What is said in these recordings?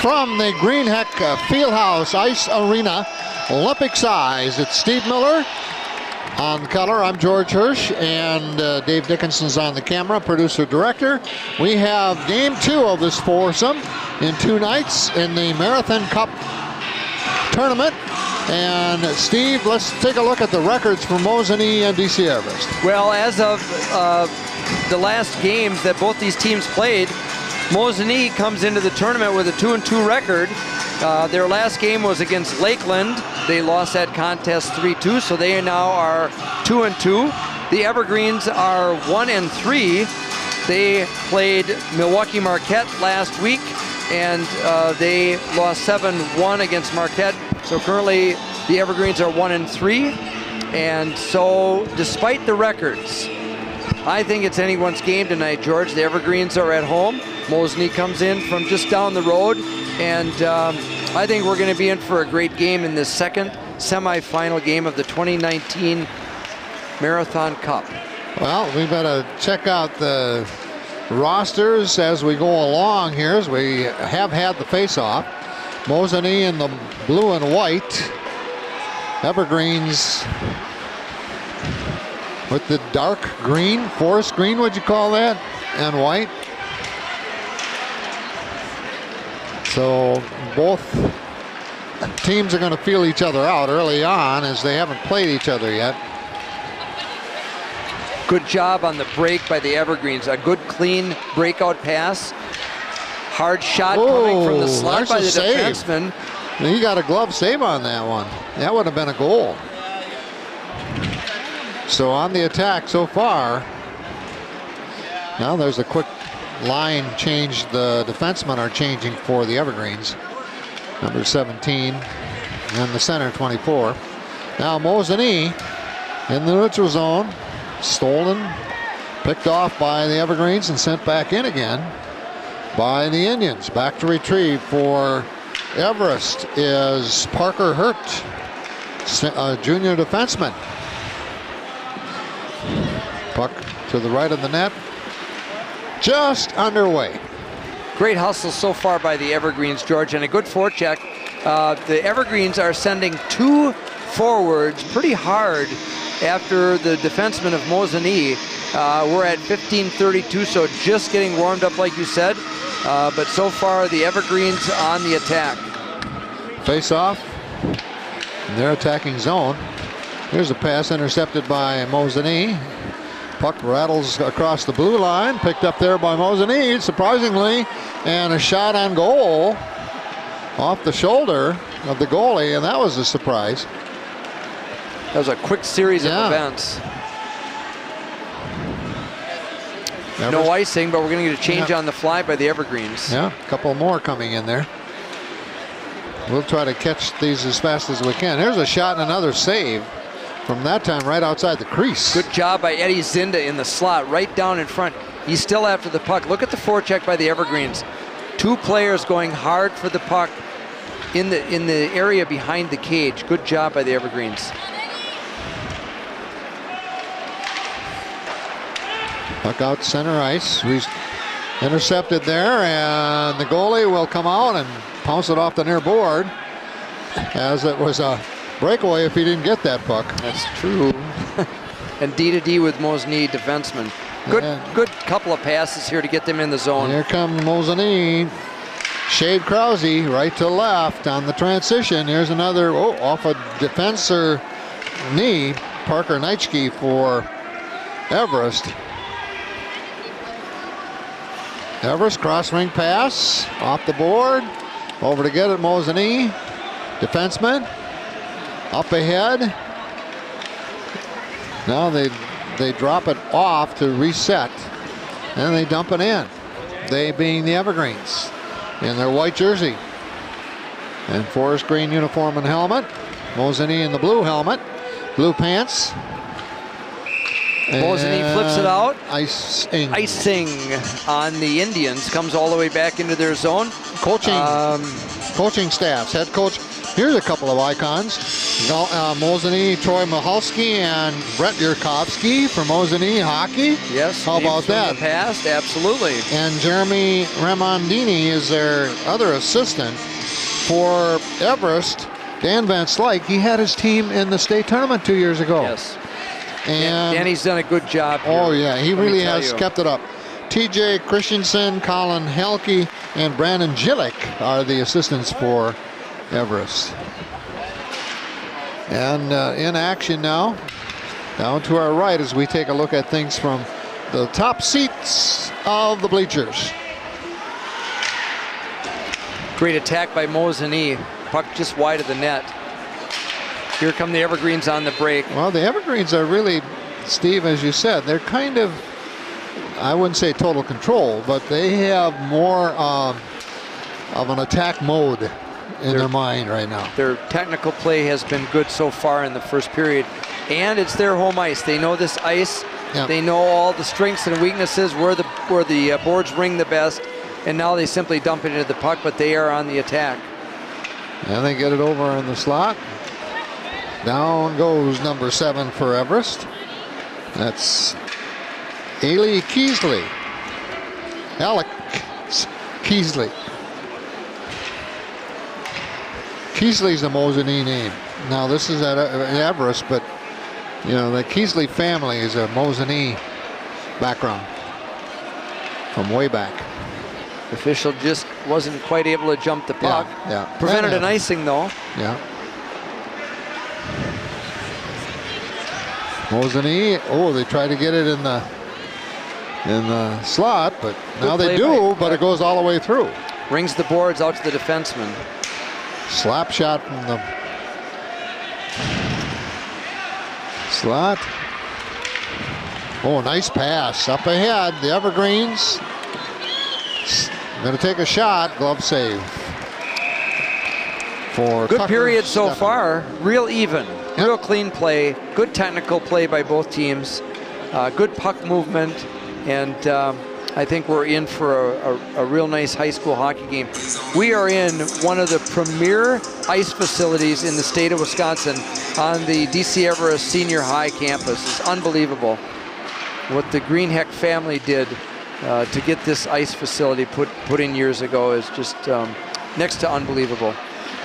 From the Greenheck Fieldhouse Ice Arena, Olympic size, it's Steve Miller on color. I'm George Hirsch, and Dave Dickinson's on the camera, producer-director. We have game 2 of this foursome in 2 nights in the Marathon Cup tournament. And Steve, let's take a look at the records for Mosinee and DC Everest. Well, as of the last games that both these teams played, Mosinee comes into the tournament with a 2-2 record. Their last game was against Lakeland. They lost that contest 3-2, so they now are 2-2. The Evergreens are 1-3. They played Milwaukee Marquette last week, and they lost 7-1 against Marquette. So currently, the Evergreens are 1-3. And so, despite the records, I think it's anyone's game tonight, George. The Evergreens are at home. Mosinee comes in from just down the road, and I think we're going to be in for a great game in this second semifinal game of the 2019 Marathon Cup. Well, we better check out the rosters as we go along here, as we have had the face-off. Mosinee in the blue and white. Evergreens with the dark green, forest green, would you call that, and white. So both teams are going to feel each other out early on, as they haven't played each other yet. Good job on the break by the Evergreens. A good, clean breakout pass. Hard shot coming from the slot by the defenseman. He got a glove save on that one. That would have been a goal. So on the attack so far. Now there's a quick line change. The defensemen are changing for the Evergreens. Number 17 and the center 24. Now Mosinee in the neutral zone. Stolen, picked off by the Evergreens and sent back in again by the Indians. Back to retrieve for Everest is Parker Hurt, a junior defenseman. Puck to the right of the net, just underway. Great hustle so far by the Evergreens, George, and a good forecheck. The Evergreens are sending 2 forwards pretty hard after the defenseman of Mosinee. We're at 15:32, so just getting warmed up like you said. But so far the Evergreens on the attack. Face off in their attacking zone. Here's a pass intercepted by Mosinee. Puck rattles across the blue line, picked up there by Mosinee, surprisingly, and a shot on goal off the shoulder of the goalie, and that was a surprise. That was a quick series of events. No icing, but we're going to get a change on the fly by the Evergreens. Yeah, a couple more coming in there. We'll try to catch these as fast as we can. Here's a shot and another save from that time right outside the crease. Good job by Eddie Zinda in the slot, right down in front. He's still after the puck. Look at the forecheck by the Evergreens. 2 players going hard for the puck in the area behind the cage. Good job by the Evergreens. Puck out center ice. He's intercepted there, and the goalie will come out and pounce it off the near board, as it was a breakaway if he didn't get that puck. That's true. And D-to-D with Mosinee defenseman. Good couple of passes here to get them in the zone. Here comes Mosinee. Shade Krause right to left on the transition. Here's another, off a defenser knee. Parker Nitschke for Everest. Everest cross-ring pass off the board. Over to get it, Mosinee. Defenseman up ahead. Now they drop it off to reset, and they dump it in. They being the Evergreens in their white jersey and forest green uniform and helmet. Mosinee in the blue helmet, blue pants. Mosinee flips it out. Icing on the Indians. Comes all the way back into their zone. Coaching staffs. Head coach Here's a couple of icons. Mosinee, Troy Michalski, and Brett Yurkovsky for Mosinee hockey. Yes. How about that? In the past, absolutely. And Jeremy Ramondini is their other assistant for Everest. Dan Van Slyke, he had his team in the state tournament 2 years ago. Yes. And he's done a good job here. Oh, yeah, he really has kept it up. TJ Christensen, Colin Helke, and Brandon Gillick are the assistants for Everest. And in action now, down to our right as we take a look at things from the top seats of the bleachers. Great attack by Mosinee. Puck just wide of the net. Here come the Evergreens on the break. Well, the Evergreens are really, Steve, as you said, they're kind of, I wouldn't say total control, but they have more of an attack mode in their mind right now. Their technical play has been good so far in the first period, and it's their home ice. They know this ice. Yep. They know all the strengths and weaknesses, where the boards ring the best, and now they simply dump it into the puck, but they are on the attack. And they get it over in the slot. Down goes number 7 for Everest. That's Alec Keasley. Keasley's the Mosinee name. Now this is at Everest, but you know the Keasley family is a Mosinee background from way back. The official just wasn't quite able to jump the puck. Yeah. Prevented an icing though. Yeah. Mosinee, oh, they try to get it in the slot, but now they do, but it goes all the way through. Rings the boards out to the defenseman. Slap shot from the slot. Oh, nice pass up ahead. The Evergreens going to take a shot. Glove save. For good Tucker period so Steffen. far. Real even. Real clean play. Good technical play by both teams. Good puck movement. And I think we're in for a real nice high school hockey game. We are in one of the premier ice facilities in the state of Wisconsin on the DC Everest Senior High campus. It's unbelievable what the Greenheck family did to get this ice facility put in years ago is just next to unbelievable.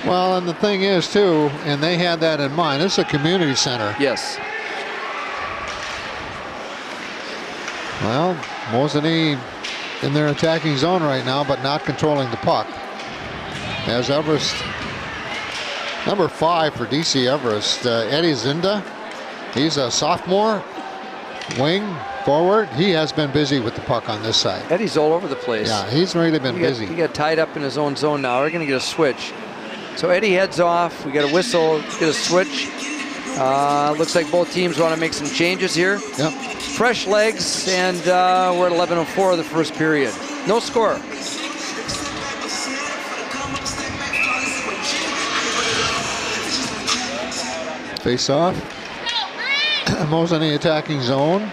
Well, and the thing is too, and they had that in mind, this is a community center. Yes. Well, Mosinee in their attacking zone right now, but not controlling the puck. As Everest, number 5 for DC Everest, Eddie Zinda. He's a sophomore, wing, forward. He has been busy with the puck on this side. Eddie's all over the place. Yeah, he's really been busy. He got tied up in his own zone now. We're going to get a switch. So Eddie heads off. We got a whistle, get a switch. Looks like both teams want to make some changes here. Yep. Fresh legs, and we're at 11:04 of the first period. No score. Face off. Mosinee attacking zone.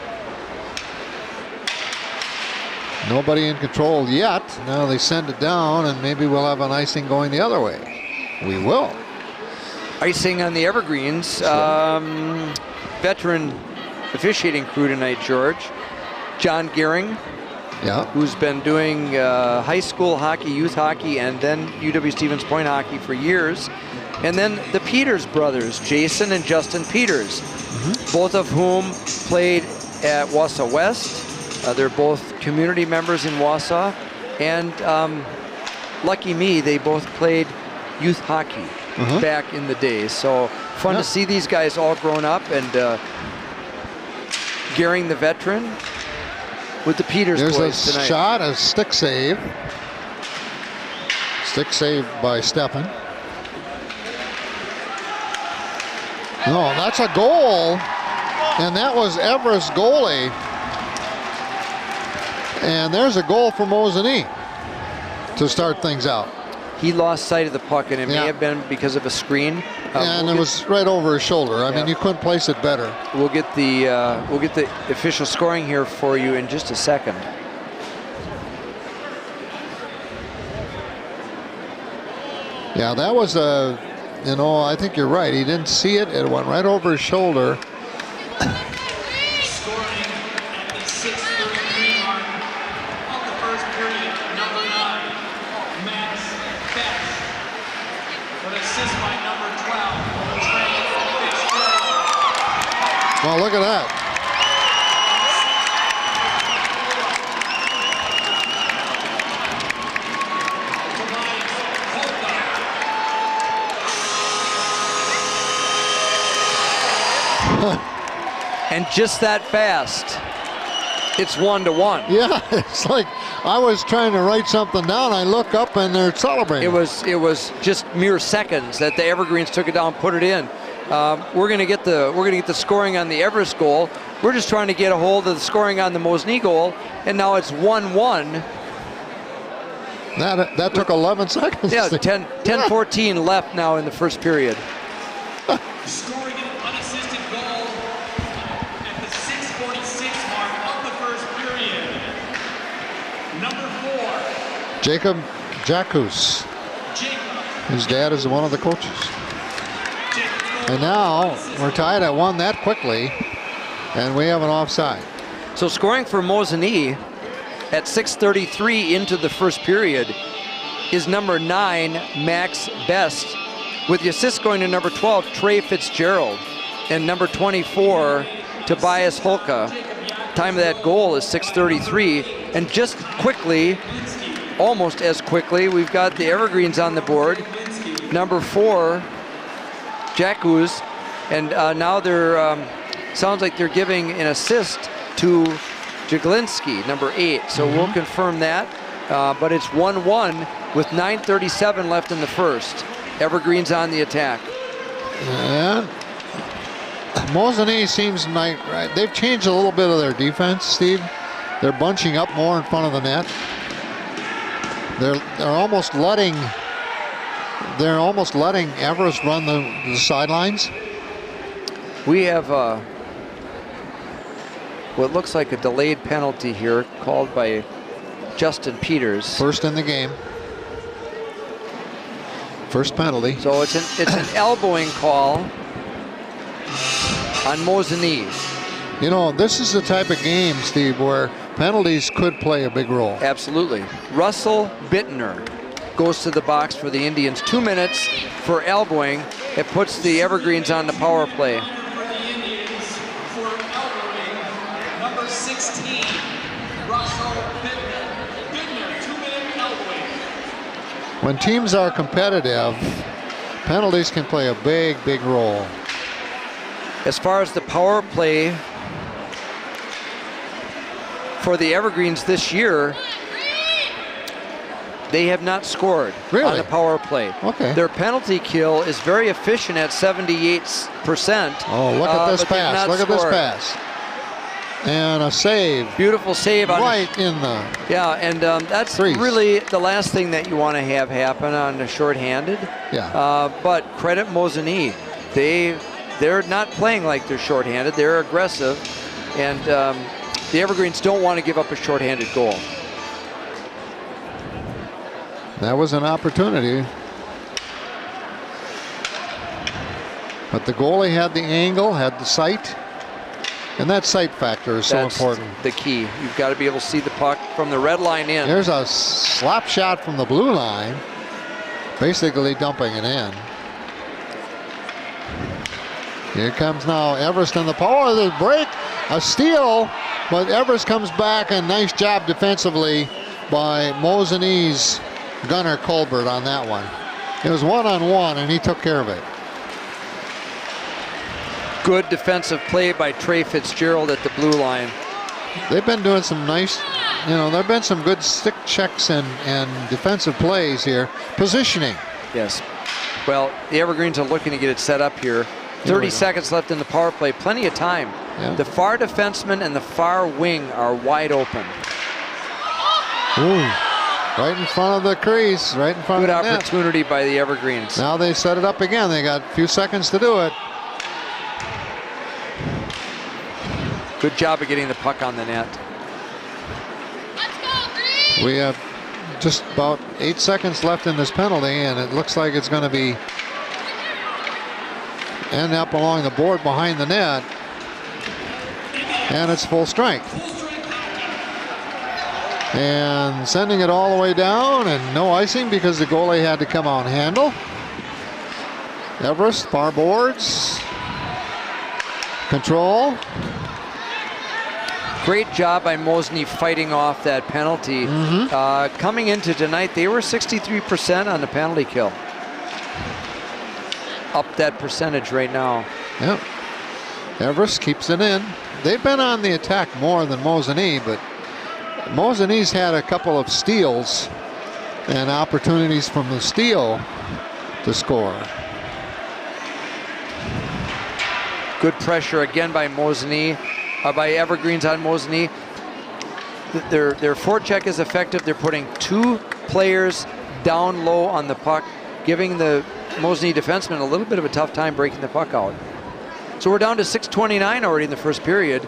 Nobody in control yet. Now they send it down, and maybe we'll have an icing going the other way. We will. Icing on the Evergreens. Veteran officiating crew tonight, George. John Gehring, who's been doing high school hockey, youth hockey, and then UW-Stevens Point hockey for years. And then the Peters brothers, Jason and Justin Peters, both of whom played at Wausau West. They're both community members in Wausau. And lucky me, they both played youth hockey back in the day. So fun to see these guys all grown up, and Gehring, the veteran, with the Peters boys tonight. There's a shot, a stick save. Stick save by Steffen. No, that's a goal. And that was Everest goalie. And there's a goal for Mosinee to start things out. He lost sight of the puck, and it may have been because of a screen. And it was right over his shoulder. I mean, you couldn't place it better. We'll get the official scoring here for you in just a second. Yeah, that was a you know, I think you're right. He didn't see it. It went right over his shoulder. Scoring at the 6:33 mark of the first period, number 9, Max Best. An assist by number 12, Trey Fitzgerald. Well, look at that. And just that fast, it's 1-1. Yeah, it's like I was trying to write something down. I look up and they're celebrating. It was just mere seconds that the Evergreens took it down, put it in. We're gonna get the scoring on the Everest goal. We're just trying to get a hold of the scoring on the Mosinee goal, and now it's 1-1. That took 11 seconds. Yeah, 10-14 left now in the first period. Scoring an unassisted goal at the 6:46 mark of the first period. Number 4, Jacob Jackus. His dad is one of the coaches. And now we're tied at 1 that quickly, and we have an offside. So scoring for Mosinee at 6:33 into the first period is number 9, Max Best, with the assist going to number 12, Trey Fitzgerald, and number 24, Tobias Holka. Time of that goal is 6:33, and just quickly, almost as quickly, we've got the Evergreens on the board. Number 4, Jacuz, and now they're sounds like they're giving an assist to Jaglinski, number 8. So we'll confirm that. But it's 1-1 with 9:37 left in the first. Evergreens on the attack. And Mosinee seems like they've changed a little bit of their defense, Steve. They're bunching up more in front of the net. They're almost letting Everest run the sidelines. We have what looks like a delayed penalty here called by Justin Peters. First in the game. First penalty. So it's an elbowing call on Mosinee. You know, this is the type of game, Steve, where penalties could play a big role. Absolutely. Russell Bittner goes to the box for the Indians. 2 minutes for elbowing. It puts the Evergreens on the power play. for the Indians for elbowing, number 16, Russell Bittner. Bittner, 2-minute elbowing. When teams are competitive, penalties can play a big, big role. As far as the power play for the Evergreens this year, they have not scored on the power play. Okay. Their penalty kill is very efficient at 78%. Oh, look at this pass. Look at this pass. And a save. Beautiful save on right in the. Yeah, and that's crease. really the last thing that you want to have happen on a shorthanded. Yeah. But credit Mosinee. They're not playing like they're shorthanded. They're aggressive, and the Evergreens don't want to give up a shorthanded goal. That was an opportunity. But the goalie had the angle, had the sight. And that sight factor is so important. The key. You've got to be able to see the puck from the red line in. Here's a slap shot from the blue line, basically dumping it in. Here comes now Everest in the power. The break, a steal, but Everest comes back, and nice job defensively by Mosinee's Gunnar Colbert on that one. It was one-on-one, and he took care of it. Good defensive play by Trey Fitzgerald at the blue line. They've been doing some nice, there have been some good stick checks and defensive plays here. Positioning. Yes. Well, the Evergreens are looking to get it set up here. 30 seconds left in the power play. Plenty of time. Yeah. The far defenseman and the far wing are wide open. Ooh. Right in front of the crease. Right in front Good of the net. opportunity by the Evergreens. Now they set it up again. They got a few seconds to do it. Good job of getting the puck on the net. We have just about 8 seconds left in this penalty, and it looks like it's going to be end up along the board behind the net. And it's full strength. And sending it all the way down, and no icing because the goalie had to come out and handle. Everest, far boards. Control. Great job by Mosinee fighting off that penalty. Coming into tonight, they were 63% on the penalty kill. Up that percentage right now. Yep. Everest keeps it in. They've been on the attack more than Mosinee, but Mosinee's had a couple of steals and opportunities from the steal to score. Good pressure again by Mosinee, by Evergreens on Mosinee. Their forecheck is effective. They're putting 2 players down low on the puck, giving the Mosinee defenseman a little bit of a tough time breaking the puck out. So we're down to 6:29 already in the first period.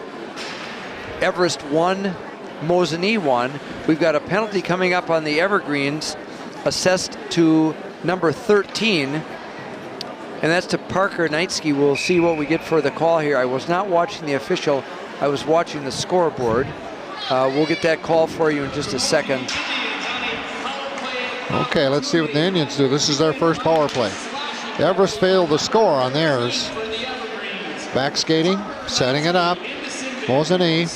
Everest 1, Mosinee 1. We've got a penalty coming up on the Evergreens, assessed to number 13, and that's to Parker Knightsky. We'll see what we get for the call here. I was not watching the official. I was watching the scoreboard. We'll get that call for you in just a second. Okay, let's see what the Indians do. This is their first power play. Everest failed to score on theirs. Back skating, setting it up. Mosinee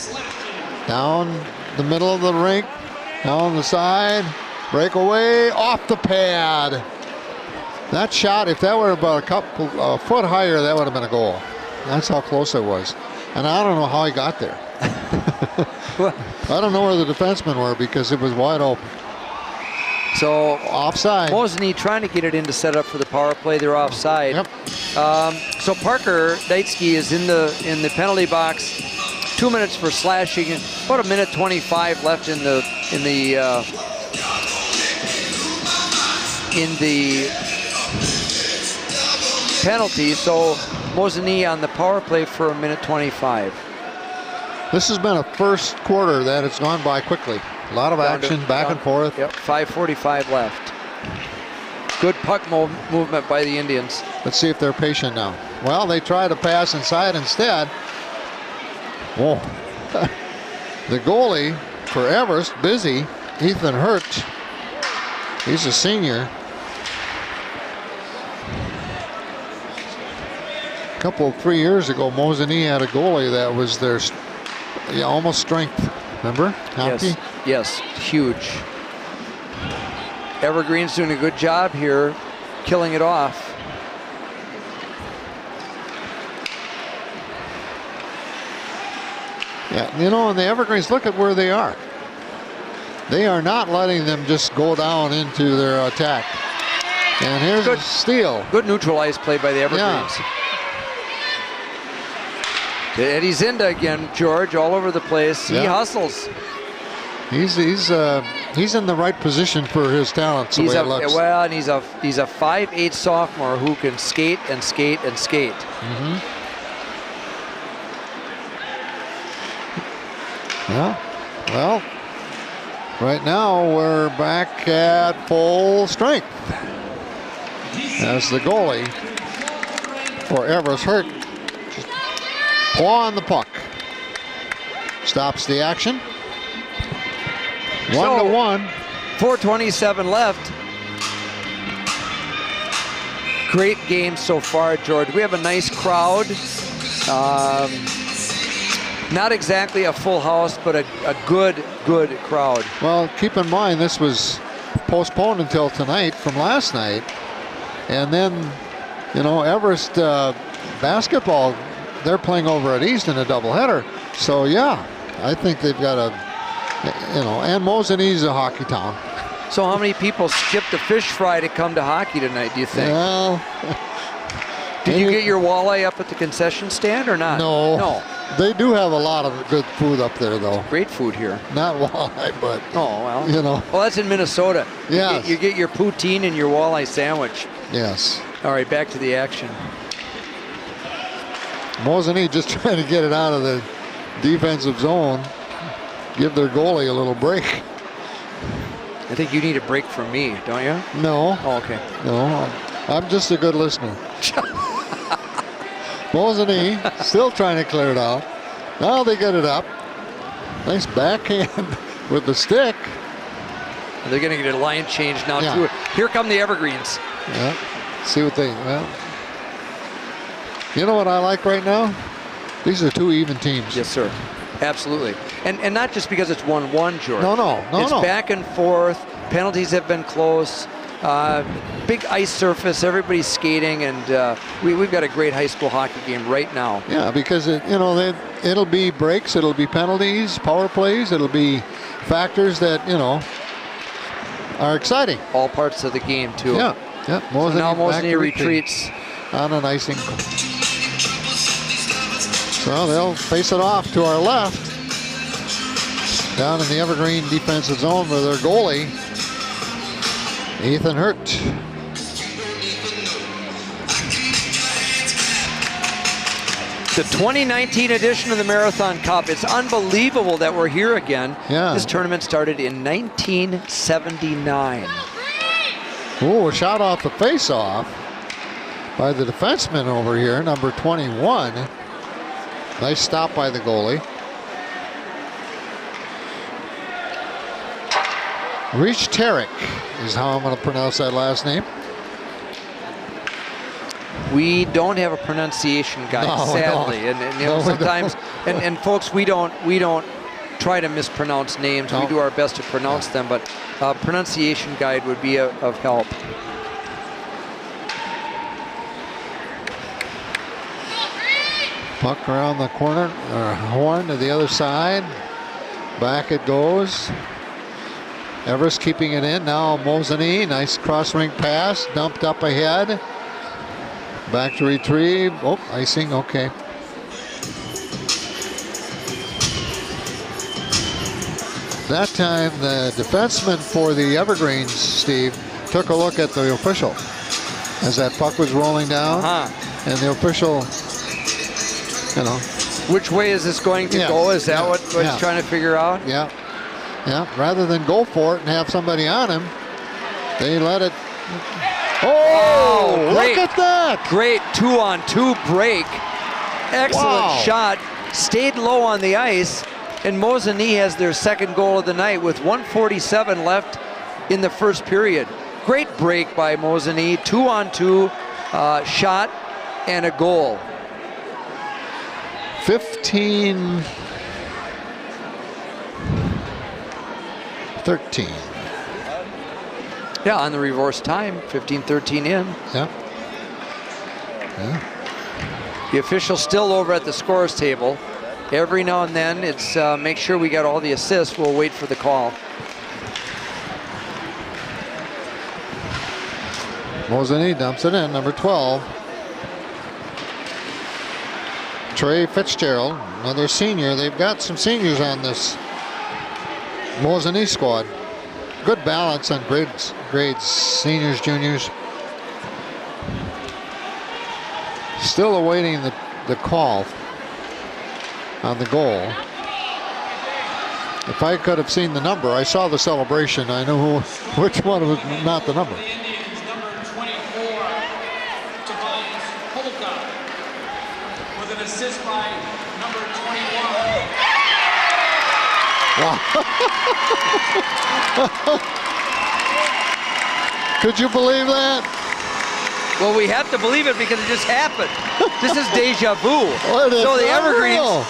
down the middle of the rink, down the side, breakaway, off the pad. That shot, if that were about a foot higher, that would have been a goal. That's how close it was. And I don't know how he got there. I don't know where the defensemen were because it was wide open. So offside. Mosinee trying to get it in to set up for the power play. They're offside. Yep. So Parker Knightsky is in the penalty box. 2 minutes for slashing. About 1:25 left in the penalty. So Mosinee on the power play for 1:25. This has been a first quarter that has gone by quickly. A lot of action, back and forth. Yep, 5:45 left. Good puck movement by the Indians. Let's see if they're patient now. Well, they try to pass inside instead. Whoa. The goalie for Everest, busy, Ethan Hurt. He's a senior. A couple, 3 years ago, Mosinee had a goalie that was their almost strength. Remember? Hockey? Yes, huge. Evergreen's doing a good job here, killing it off. Yeah, you know, and the Evergreens, look at where they are. They are not letting them just go down into their attack. And here's a steal. Good neutralized play by the Evergreens. Yeah. Eddie Zinda again, George, all over the place. He hustles. He's in the right position for his talents. The way it looks. Well, and he's a 5'8" sophomore who can skate and skate and skate. Yeah. Well, right now we're back at full strength as the goalie for Everest Hurt paw on the puck. Stops the action. 1-1. 4:27 left. Great game so far, George. We have a nice crowd. Not exactly a full house, but a good crowd. Well, keep in mind this was postponed until tonight from last night. And then, you know, Everest basketball, they're playing over at East in a doubleheader. So, yeah, I think they've got a, you know, and Mosinee's a hockey town. So how many people skipped a fish fry to come to hockey tonight, do you think? Well, did you get your walleye up at the concession stand or not? No. No. They do have a lot of good food up there, though. Great food here. Not walleye, but, oh, well, you know. Well, that's in Minnesota. Yes. You get your poutine and your walleye sandwich. Yes. All right, back to the action. Mosinee just trying to get it out of the defensive zone. Give their goalie a little break. I think you need a break from me, don't you? No. Oh, okay. No. I'm just a good listener. Mosinee still trying to clear it out. Now they get it up. Nice backhand with the stick. They're going to get a line change now, Yeah. too. Here come the Evergreens. Yeah. See what they, well. You know what I like right now? These are two even teams. Yes, sir. Absolutely. And not just because it's 1-1, George. No. It's back and forth. Penalties have been close. Big ice surface. Everybody's skating, and we've got a great high school hockey game right now. Yeah, because it'll be breaks, it'll be penalties, power plays, it'll be factors that are exciting. All parts of the game, too. Yeah. So now Mosinee retreats on an icing. So they'll face it off to our left, down in the Evergreen defensive zone with their goalie, Ethan Hurt. The 2019 edition of the Marathon Cup. It's unbelievable that we're here again. Yeah. This tournament started in 1979. Oh, a shot off the face-off by the defenseman over here, number 21. Nice stop by the goalie. Rich Tarek is how I'm going to pronounce that last name. We don't have a pronunciation guide, No, we sadly, don't. and No, we sometimes, don't. and folks, we don't try to mispronounce names. No. We do our best to pronounce them, but a pronunciation guide would be of help. Puck around the corner, or horn to the other side. Back it goes. Everest keeping it in. Now Mosinee, nice cross-rink pass, dumped up ahead. Back to retrieve. Oh, icing, okay. That time the defenseman for the Evergreens, Steve, took a look at the official as that puck was rolling down. And the official, Which way is this going to go? Is that what he's trying to figure out? Yeah. Rather than go for it and have somebody on him, they let it. Oh, great. Look at that! Great 2-on-2 break. Excellent shot. Stayed low on the ice, and Mosinee has their second goal of the night with 1:47 left in the first period. Great break by Mosinee. 2-on-2 shot and a goal. 15-13. Yeah, on the reverse time, 15-13 in. Yeah. The official's still over at the scores table. Every now and then, it's make sure we got all the assists. We'll wait for the call. Mosinee dumps it in, number 12. Trey Fitzgerald, another senior. They've got some seniors on this Mosinee squad. Good balance on grades, seniors, juniors. Still awaiting the call on the goal. If I could have seen the number, I saw the celebration. I know which one was not the number. The Indians, number 24, Tobias Polka, with an assist by number 21. Wow. Could you believe that? Well, we have to believe it because it just happened. This is deja vu. What is So the unreal.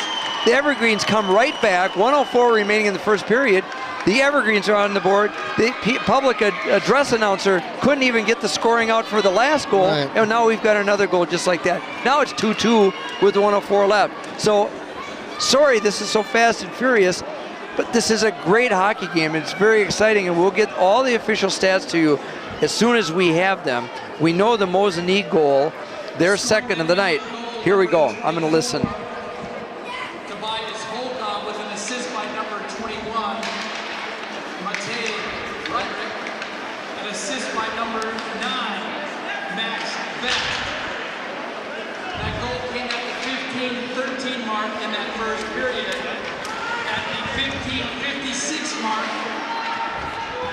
Evergreens come right back. 1:04 remaining in the first period. The Evergreens are on the board. The public address announcer couldn't even get the scoring out for the last goal, Right. and now we've got another goal just like that. Now it's 2-2 with 1:04 left. So, sorry, this is so fast and furious, but this is a great hockey game. It's very exciting, and we'll get all the official stats to you as soon as we have them. We know the Mosinee goal, their second of the night. Here we go. I'm going to listen. Tobias Polka with an assist by number 21. Matej Rudrick, an assist by number 9, Max Beck. That goal came at the 15-13 mark in that first period. At the 15:56 mark,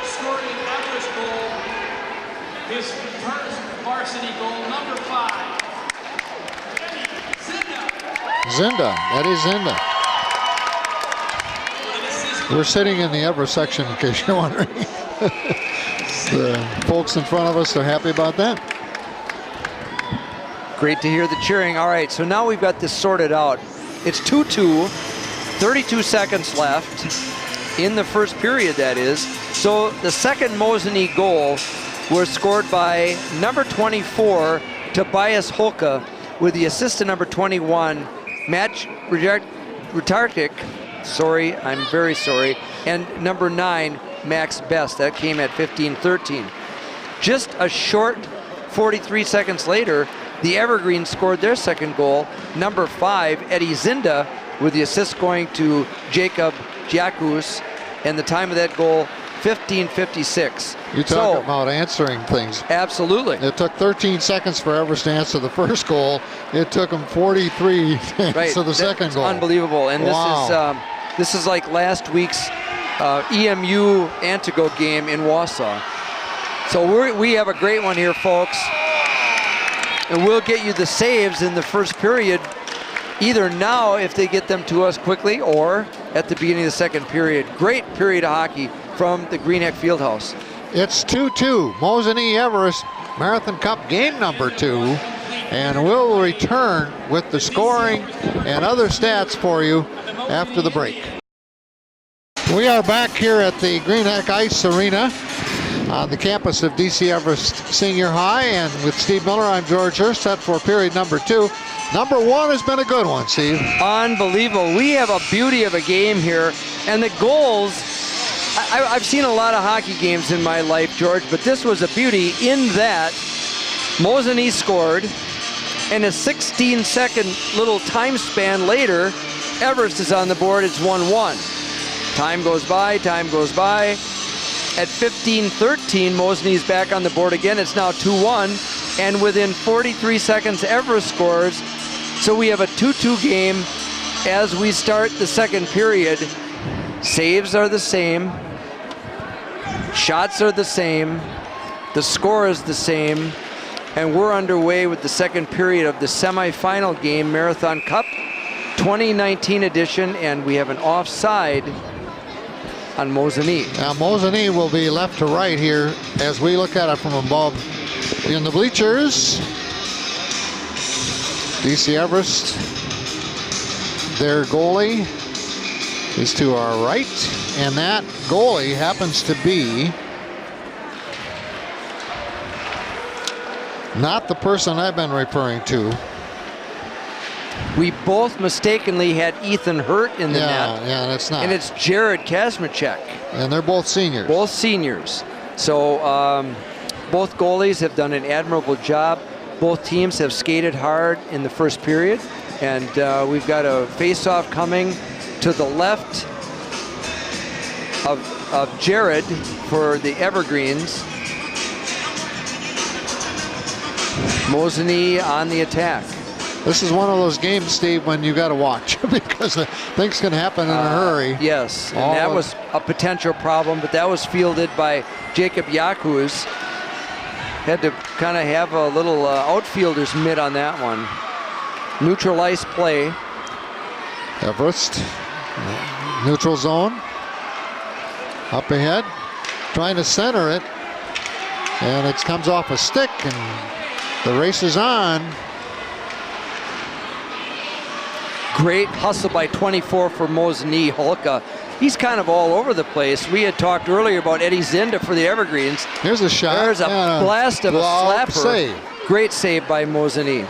scoring an Everest goal, his first varsity goal, number 5. Zinda, Eddie Zinda. We're sitting in the Everest section, in case you're wondering. The folks in front of us are happy about that. Great to hear the cheering. All right, so now we've got this sorted out. It's 2-2, 32 seconds left in the first period, that is. So the second Mosinee goal was scored by number 24, Tobias Holka, with the assist to number 21, Matt Retartic. Sorry, I'm very sorry. And number 9, Max Best. That came at 15-13. Just a short 43 seconds later, the Evergreens scored their second goal. Number 5, Eddie Zinda, with the assist going to Jacob Jacques, and the time of that goal, 15:56. You talk about answering things. Absolutely. It took 13 seconds for Everest to answer the first goal. It took them 43 to answer the second goal. Unbelievable. And wow. This is like last week's EMU Antigo game in Wausau. So we have a great one here, folks. And we'll get you the saves in the first period, either now if they get them to us quickly, or at the beginning of the second period. Great period of hockey from the Greenheck Fieldhouse. It's 2-2, Mosinee Everest Marathon Cup game number 2. And we'll return with the scoring and other stats for you after the break. We are back here at the Greenheck Ice Arena on the campus of DC Everest Senior High, and with Steve Miller, I'm George Hurst, set for period number 2. Number 1 has been a good one, Steve. Unbelievable. We have a beauty of a game here, and the goals, I've seen a lot of hockey games in my life, George, but this was a beauty in that Mosinee scored, and a 16-second little time span later, Everest is on the board. It's 1-1. Time goes by. At 15:13, Mosinee's back on the board again. It's now 2-1, and within 43 seconds, Everest scores. So we have a 2-2 game as we start the second period. Saves are the same. Shots are the same. The score is the same. And we're underway with the second period of the semifinal game, Marathon Cup 2019 edition, and we have an offside on Mosinee. Now Mosinee will be left to right here as we look at it from above in the bleachers. DC Everest, their goalie, is to our right, and that goalie happens to be not the person I've been referring to. We both mistakenly had Ethan Hurt in the net. Yeah, that's not. And it's Jared Kasmicek. And they're both seniors. Both seniors. So both goalies have done an admirable job. Both teams have skated hard in the first period. And we've got a face-off coming to the left of Jared for the Evergreens. Mosinee on the attack. This is one of those games, Steve, when you got to watch because things can happen in a hurry. Yes, and that was a potential problem, but that was fielded by Jacob Jacques. Had to kind of have a little outfielder's mitt on that one. Neutral ice play. Everest, neutral zone. Up ahead, trying to center it. And it comes off a stick, and the race is on. Great hustle by 24 for Mosinee. Holka, he's kind of all over the place. We had talked earlier about Eddie Zinda for the Evergreens. Here's a shot. There's a blast of a slapper. Save. Great save by Mosinee.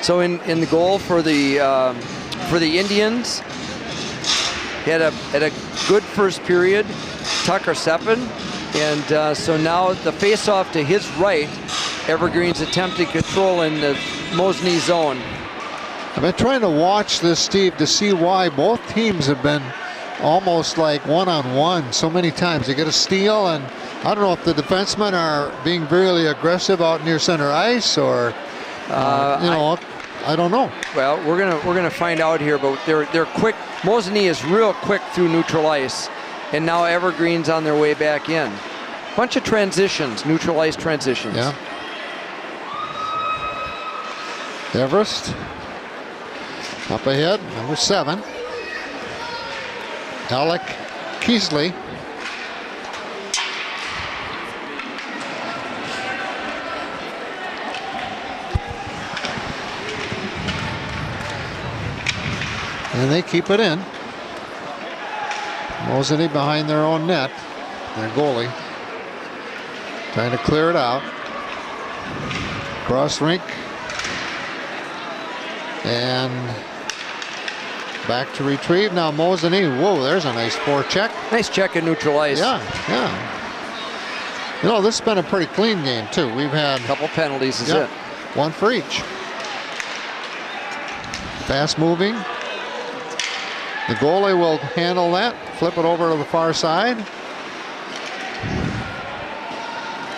So in the goal for the Indians, he had a good first period, Tucker Seppin, and so now the face-off to his right, Evergreens attempting control in the Mosinee zone. I've been trying to watch this, Steve, to see why both teams have been almost like one-on-one so many times. They get a steal, and I don't know if the defensemen are being really aggressive out near center ice, or I don't know. Well, we're gonna find out here, but they're quick. Mosinee is real quick through neutral ice, and now Evergreen's on their way back in. Bunch of transitions, neutral ice transitions. Yeah. Everest Up ahead, number 7. Alec Keesley. And they keep it in. Mosinee behind their own net. Their goalie trying to clear it out. Cross rink. And back to retrieve. Now Mosinee. Whoa, there's a nice forecheck. Nice check in neutral ice. Yeah, yeah. You know, this has been a pretty clean game, too. We've had A couple penalties is yep, it. one for each. Fast moving. The goalie will handle that, flip it over to the far side.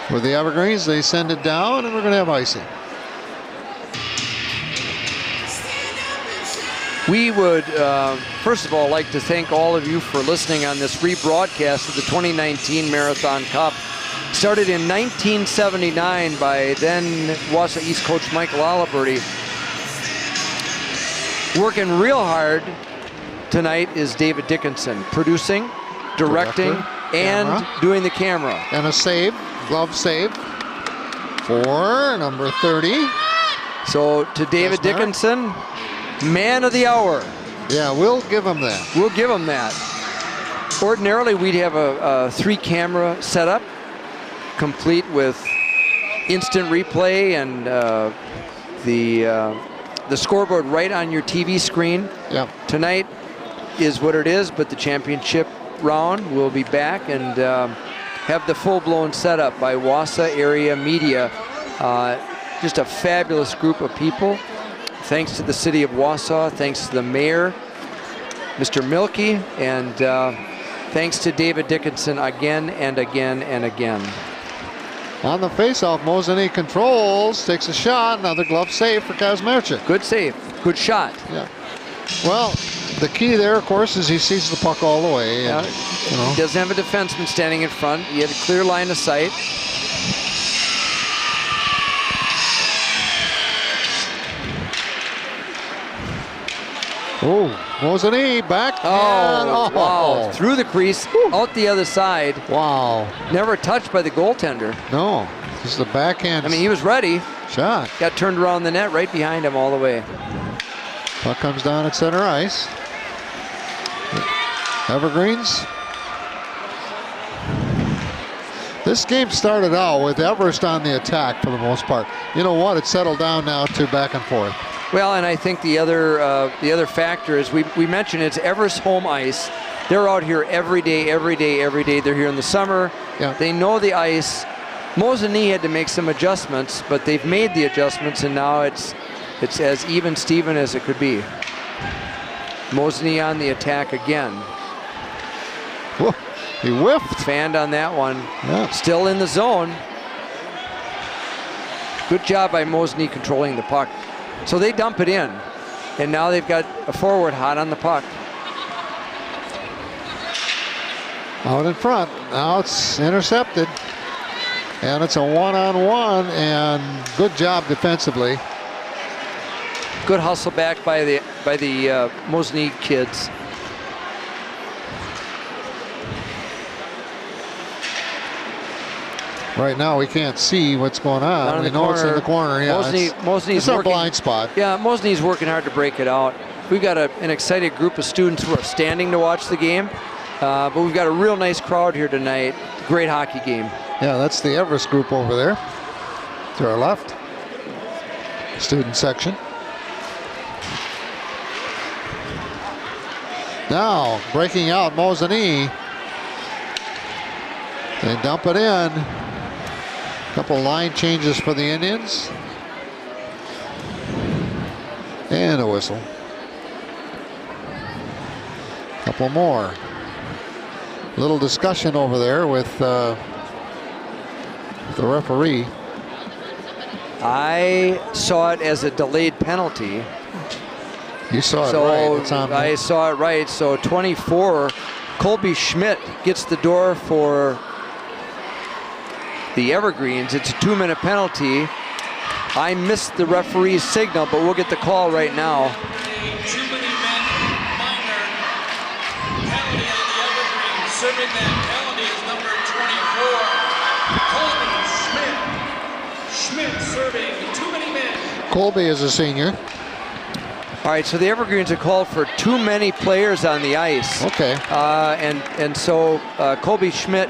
For the Evergreens, they send it down, and we're going to have icing. We would, first of all, like to thank all of you for listening on this rebroadcast of the 2019 Marathon Cup. Started in 1979 by then Wausau East coach Michael Aliberti. Working real hard tonight is David Dickinson, producing, directing, and camera, doing the camera. And a save, glove save for number 30. So to David Yes, Mark. Dickinson, man of the hour. Yeah, we'll give him that. We'll give him that. Ordinarily, we'd have a 3-camera setup, complete with instant replay and the scoreboard right on your TV screen. Yeah. Tonight is what it is, but the championship round will be back and have the full-blown setup by Wausau Area Media. Just a fabulous group of people. Thanks to the city of Wausau, thanks to the mayor, Mr. Milkey, and thanks to David Dickinson again and again and again. On the faceoff, Mosinee controls, takes a shot, another glove save for Kazmierczak. Good save, good shot. Yeah. Well, the key there, of course, is he sees the puck all the way. And, you know. He doesn't have a defenseman standing in front. He had a clear line of sight. Oh, Mosinee back. Oh, wow. Through the crease, out the other side. Wow. Never touched by the goaltender. No, this is the backhand I mean, he was ready. shot. Got turned around the net right behind him all the way. Puck comes down at center ice. Evergreens. This game started out with Everest on the attack for the most part. You know what? It's settled down now to back and forth. Well, and I think the other factor is we mentioned it's Everest home ice. They're out here every day, every day, every day. They're here in the summer. Yeah. They know the ice. Mosinee had to make some adjustments, but they've made the adjustments, and now it's as even Steven as it could be. Mosinee on the attack again. Whoa, he whiffed. Fanned on that one. Yeah. Still in the zone. Good job by Mosinee controlling the puck. So they dump it in, and now they've got a forward hot on the puck. Out in front. Now it's intercepted. And it's a one-on-one, and good job defensively. Good hustle back by the Mosinee kids. Right now we can't see what's going on. We know it's in the corner. Yeah, Mosinee's it's our working, blind spot. Yeah, Mosinee's working hard to break it out. We've got an excited group of students who are standing to watch the game, but we've got a real nice crowd here tonight. Great hockey game. Yeah, that's the Everest group over there to our left. Student section. Now breaking out Mosinee. They dump it in. Couple line changes for the Indians. And a whistle. Couple more. Little discussion over there with the referee. I saw it as a delayed penalty. You saw it So right. It's on I saw it right. So 24, Colby Schmidt gets the door for the Evergreens. It's a 2-minute penalty. I missed the referee's signal, but we'll get the call right now. Too many men minor penalty on the Evergreen. Serving that penalty is number 24, Colby Schmidt. Schmidt serving too many men. Colby is a senior. All right, so the Evergreens have called for too many players on the ice. Okay. And so Colby Schmidt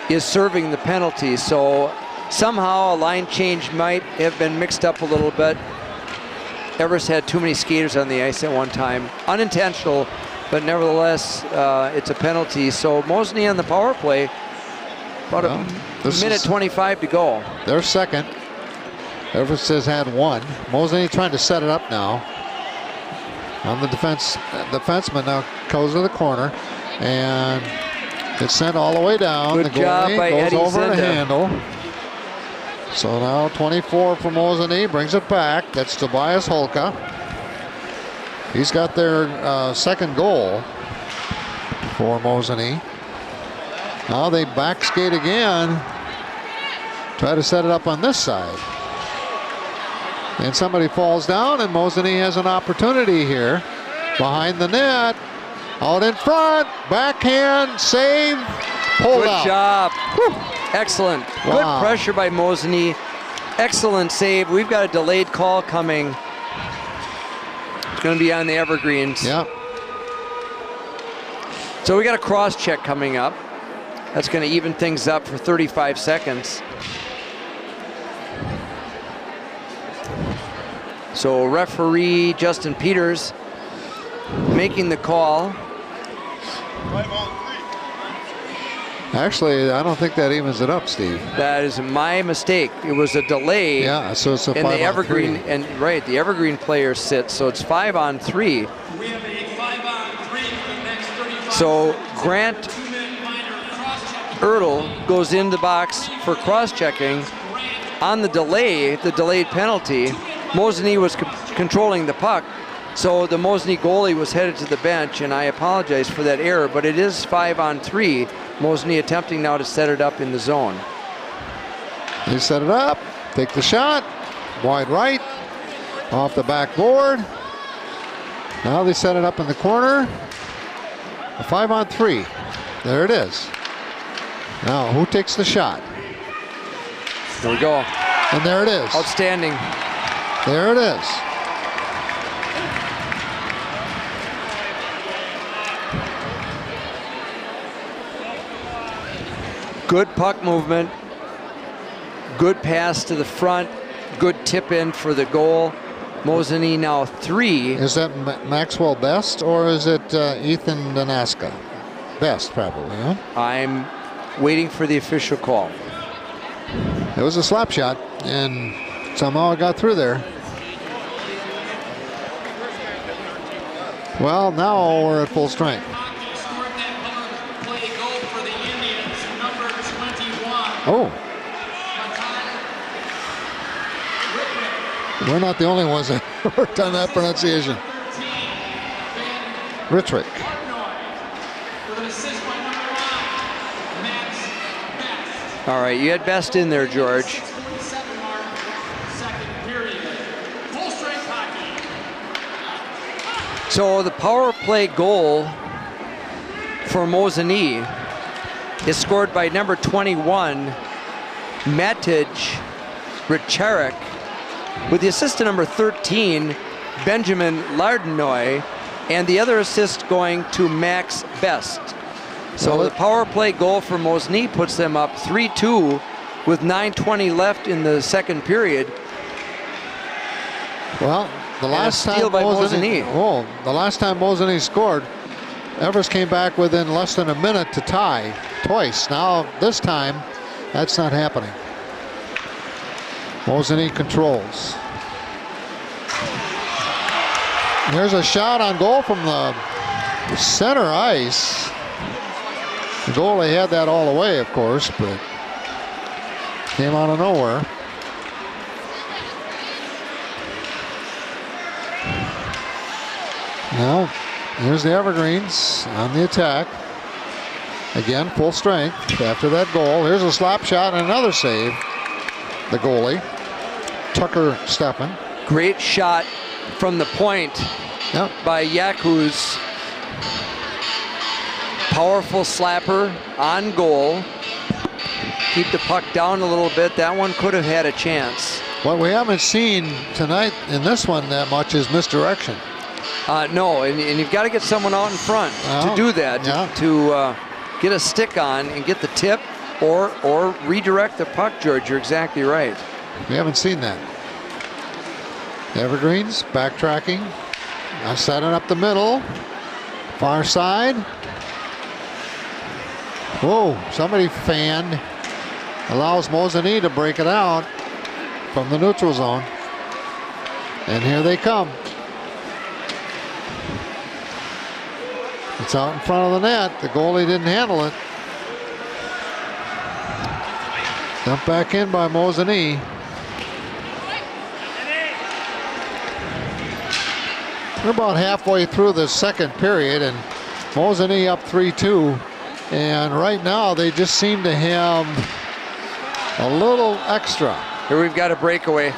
is serving the penalty. So somehow a line change might have been mixed up a little bit. Everest had too many skaters on the ice at one time. Unintentional, but nevertheless, it's a penalty. So Mosinee on the power play, about a minute 25 to go. They're second. Everest has had one. Mosinee trying to set it up now. On the defenseman now goes to the corner, and it's sent all the way down. Good job by goes Eddie over Zinda. the handle. So now 24 for Mosinee, brings it back. That's Tobias Holka. He's got their second goal for Mosinee. Now they back skate again. Try to set it up on this side. And somebody falls down, and Mosinee has an opportunity here. Behind the net, out in front, backhand, save, pulled out. Good job. Whew. Excellent. Wow. Good pressure by Mosinee. Excellent save. We've got a delayed call coming. It's going to be on the Evergreens. Yep. So we got a cross check coming up. That's going to even things up for 35 seconds. So referee Justin Peters making the call. Actually, I don't think that evens it up, Steve. That is my mistake. It was a delay. Yeah, so it's a 5-on-3. And the Evergreen, and right, the Evergreen player sits, so it's 5-on-3. We have a 5-on-3 for the next 35 So seconds. Grant Two-man minor cross-check. Ertl goes in the box for cross-checking. On the delay, the delayed penalty, Mosinee was controlling the puck, so the Mosinee goalie was headed to the bench, and I apologize for that error, but it is 5-on-3. Mosinee attempting now to set it up in the zone. They set it up, take the shot, wide right, off the backboard. Now they set it up in the corner. A 5-on-3. There it is. Now, who takes the shot? There we go. And there it is. Outstanding. There it is. Good puck movement. Good pass to the front. Good tip in for the goal. Mosinee now 3. Is that Maxwell Best or is it Ethan Danaska? Best, probably, huh? I'm waiting for the official call. It was a slap shot, and somehow it got through there. Well, now we're at full strength. Scored that power play goal for the Indians, number 21. Oh, we're not the only ones that worked on that pronunciation. 13, Richwick. with an assist by number 1, Max Best. All right, you had Best in there, George. 27 mark, second period. Full strength hockey. So the power play goal for Mosinee is scored by number 21, Matej Richerek, with the assist to number 13, Benjamin Lardenoy, and the other assist going to Max Best. So Well, the power play goal for Mosinee puts them up 3-2 with 9:20 left in the second period. Well, the last steal time by Mosinee. the last time Mosinee scored, Everest came back within less than a minute to tie twice. Now, this time, that's not happening. Mosinee controls. There's a shot on goal from the center ice. The goalie had that all the way, of course, but came out of nowhere. Now, here's the Evergreens on the attack. Again, full strength after that goal. Here's a slap shot and another save. The goalie. Tucker Steffen. Great shot from the point by Yakuz. Powerful slapper on goal. Keep the puck down a little bit. That one could have had a chance. What we haven't seen tonight in this one that much is misdirection. No, and you've got to get someone out in front to do that, to get a stick on and get the tip or redirect the puck, George. You're exactly right. We haven't seen that. Evergreens backtracking. Now setting up the middle. Far side. Whoa, somebody fanned. Allows Mosinee to break it out from the neutral zone. And here they come. It's out in front of the net. The goalie didn't handle it. Dumped back in by Mosinee. We're about halfway through the second period, and Mosinee up 3-2. And right now, they just seem to have a little extra. Here we've got a breakaway.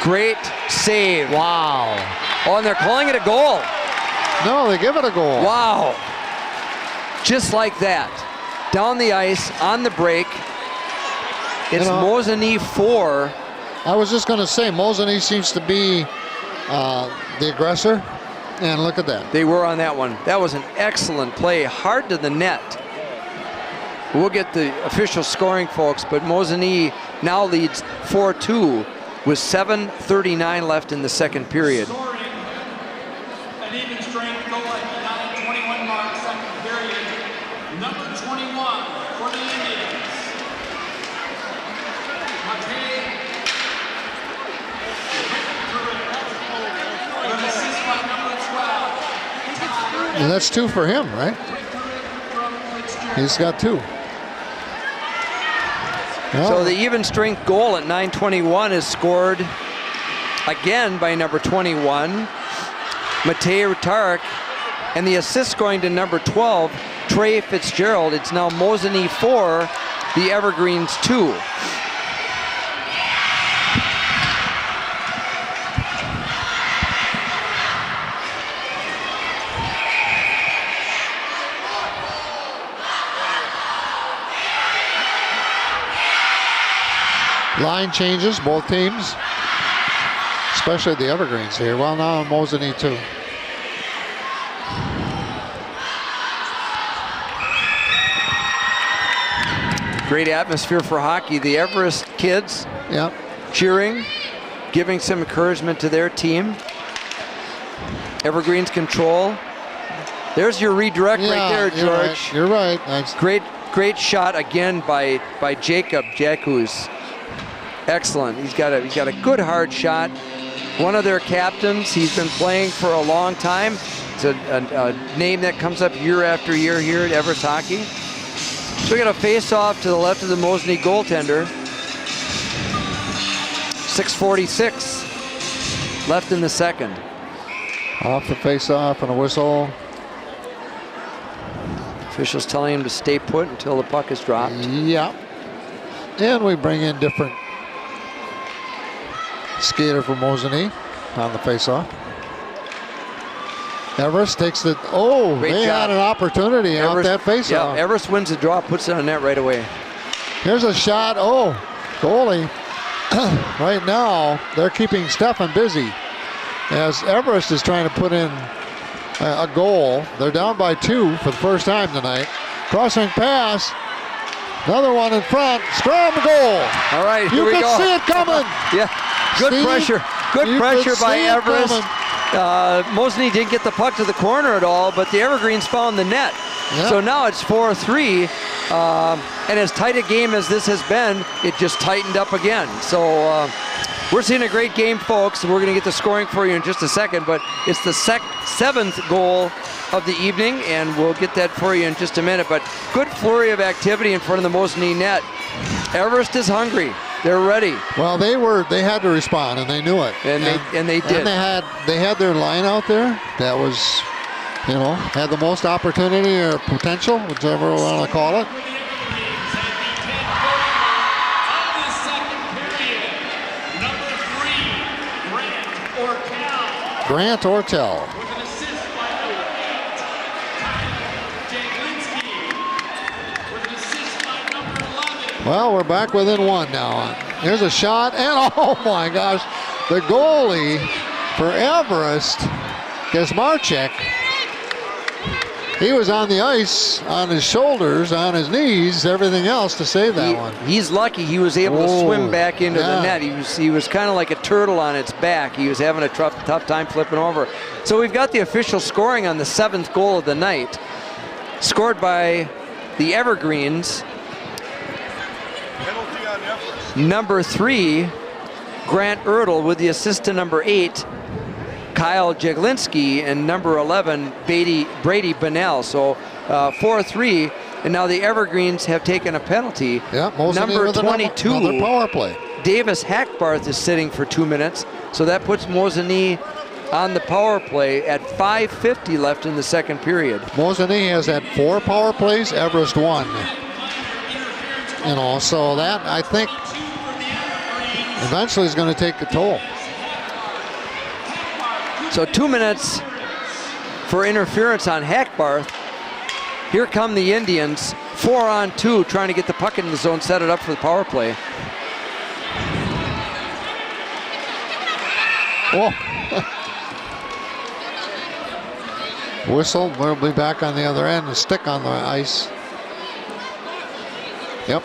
Great save. Wow. Oh, and they're calling it a goal. No, they give it a goal. Wow. Just like that. Down the ice, on the break. It's Mosinee 4. I was just going to say, Mosinee seems to be the aggressor. And look at that. They were on that one. That was an excellent play. Hard to the net. We'll get the official scoring, folks, but Mosinee now leads 4-2 with 7:39 left in the second period. Scoring, an even strength goal at the 9:21 mark, second period. Number 21 for the Indians. With an assist by number 12. And that's 2 for him, right? He's got 2. So the even strength goal at 9:21 is scored again by number 21, Matej Rutarek, and the assist going to number 12, Trey Fitzgerald. It's now Mosinee 4, the Evergreens 2. Line changes, both teams, especially the Evergreens here. Well, now Mosinee too. Great atmosphere for hockey. The Everest kids cheering, giving some encouragement to their team. Evergreens control. There's your redirect right there, George. You're right. Nice. Great shot again by Jacob Jakuz. Excellent. He's got a good hard shot. One of their captains. He's been playing for a long time. It's a name that comes up year after year here at Everest Hockey. So we got a face-off to the left of the Mosinee goaltender. 6:46 left in the second. Off the face-off and a whistle. Officials telling him to stay put until the puck is dropped. Yeah. And we bring in different skater for Mosinee on the face-off. Everest takes the, they had an opportunity out that face-off. Yeah, Everest wins the draw, puts it on net right away. Here's a shot, goalie. Right now, they're keeping Steffen busy as Everest is trying to put in a goal. They're down by 2 for the first time tonight. Crossing pass, another one in front, scram goal. All right, you here we go. can see it coming. Yeah, good pressure. Good pressure by Everest. Mosinee didn't get the puck to the corner at all, but the Evergreens found the net. Yep. So now it's 4-3, and as tight a game as this has been, it just tightened up again. So we're seeing a great game, folks, and we're going to get the scoring for you in just a second, but it's the 7th goal of the evening, and we'll get that for you in just a minute. But good flurry of activity in front of the Mosinee net. Everest is hungry. They're ready. Well, they had to respond, and they knew it. And they did. And they had their line out there that was, had the most opportunity or potential, whichever you want to call it. Grant Ortel. With an assist by number 8, Kyle Jaglinski. With an assist by number 11. Well, we're back within one now. Here's a shot, and oh my gosh, the goalie for Everest, Gesmarchek, he was on the ice, on his shoulders, on his knees, everything else to save that one. He's lucky he was able to swim back into the net. He was kind of like a turtle on its back. He was having a tough time flipping over. So we've got the official scoring on the 7th goal of the night, scored by the Evergreens. Number 3, Grant Ertl, with the assist to number 8, Kyle Jaglinski, and number 11, Brady Bonnell. So 4-3, and now the Evergreens have taken a penalty. Yeah, Mosinee number with 22, another power play. Davis Hackbarth is sitting for 2 minutes, so that puts Mosinee on the power play at 5:50 left in the second period. Mosinee has had 4 power plays, Everest 1. You know, so that, I think, eventually is going to take a toll. So 2 minutes for interference on Hackbarth. Here come the Indians, 4-on-2, trying to get the puck in the zone, set it up for the power play. Oh. Whistle, we'll be back on the other end, and stick on the ice. Yep.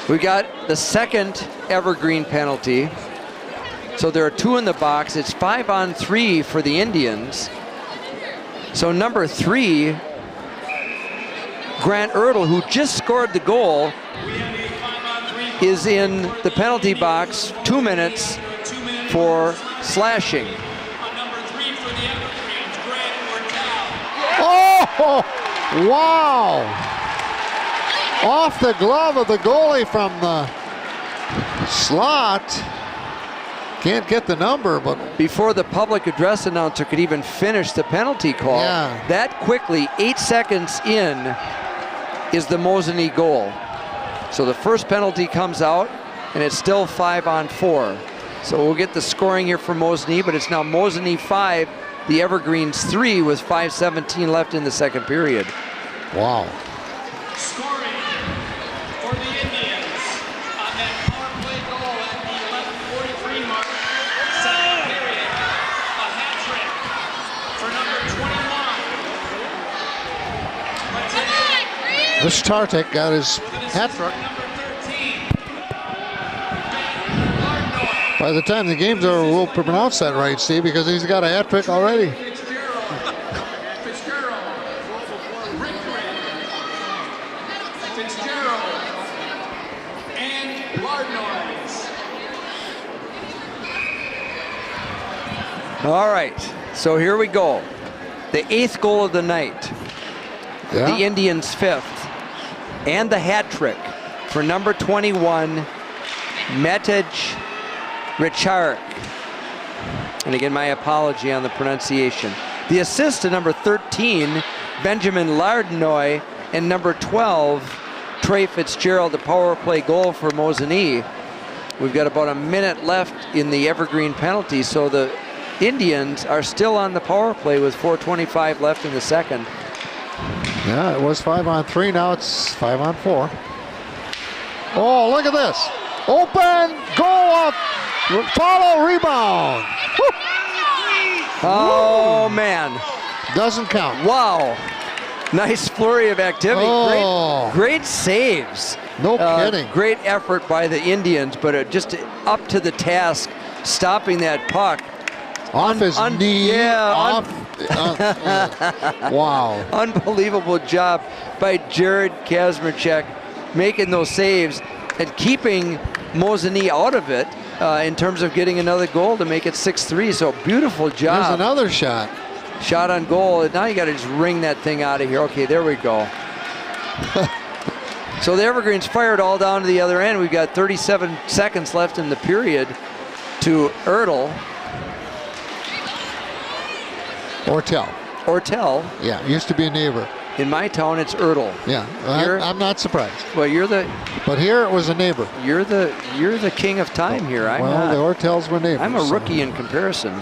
We got the second Evergreen penalty. So there are 2 in the box. It's 5-on-3 for the Indians. So number 3, Grant Ertl, who just scored the goal, is in the penalty box, 2 minutes for slashing. Oh, wow. Off the glove of the goalie from the slot. Can't get the number, but before the public address announcer could even finish the penalty call, that quickly, 8 seconds in, is the Mosinee goal. So the first penalty comes out, and it's still 5-on-4. So we'll get the scoring here for Mosinee, but it's now Mosinee 5, the Evergreens 3, with 5:17 left in the second period. Wow. Scoring for the Indians on that power play goal at the 11:43 mark, second period, a hat trick for number 21. This Tartik got his hat trick. By the time the game's over, we'll pronounce that right, Steve, because he's got a hat trick already. All right, so here we go. The 8th goal of the night. Yeah. The Indians' 5th. And the hat trick for number 21, Matej Richarek. And again, my apology on the pronunciation. The assist to number 13, Benjamin Lardenoy, and number 12, Trey Fitzgerald, the power play goal for Mosinee. We've got about a minute left in the Evergreen penalty, so the Indians are still on the power play with 4:25 left in the second. Yeah, it was 5-on-3, now it's 5-on-4. Oh, look at this. Open, go up, follow, rebound. Woo. Oh, man. Doesn't count. Wow. Nice flurry of activity. Oh. Great saves. No kidding. Great effort by the Indians, but just up to the task, stopping that puck. Off his knee. Yeah. Wow. Unbelievable job by Jared Kazmarchuk making those saves and keeping Mosinee out of it in terms of getting another goal to make it 6-3. So beautiful job. There's another shot. Shot on goal. Now you got to just wring that thing out of here. Okay, there we go. So the Evergreens fired all down to the other end. We've got 37 seconds left in the period to Ertl. Ortel. Ortel. Yeah, used to be a neighbor. In my town, it's Erdl. Yeah, I'm not surprised. Well, you're the. But here it was a neighbor. You're the king of time here. I'm well, not. the Ortels were neighbors. I'm a rookie in comparison.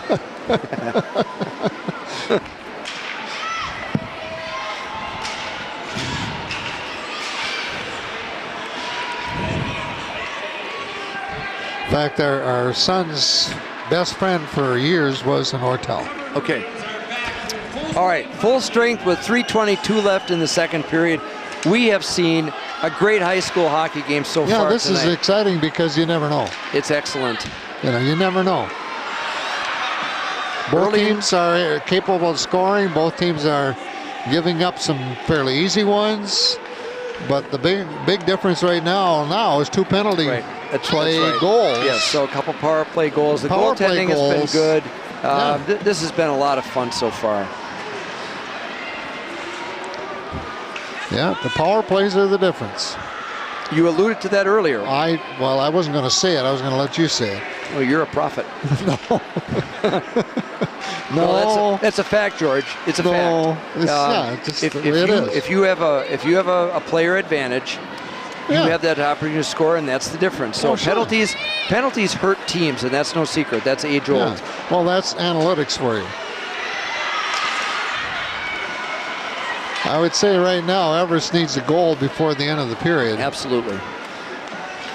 In fact, our son's best friend for years was an Ortel. Okay. All right, full strength with 3:22 left in the second period. We have seen a great high school hockey game so far. Yeah, this tonight. is exciting because you never know. It's excellent. You never know. Both teams are capable of scoring. Both teams are giving up some fairly easy ones. But the big difference right now is 2 penalty play goals. Yes, so a couple power play goals. The Power play goaltending has been good. Yeah. This has been a lot of fun so far. Yeah, the power plays are the difference. You alluded to that earlier. I wasn't going to say it. I was going to let you say it. Well, you're a prophet. No. No, that's a fact, George. It's a fact. If you have a player advantage, you have that opportunity to score, and that's the difference. So penalties hurt teams, and that's no secret. That's age old. Yeah. Well, that's analytics for you. I would say right now, Everest needs a goal before the end of the period. Absolutely.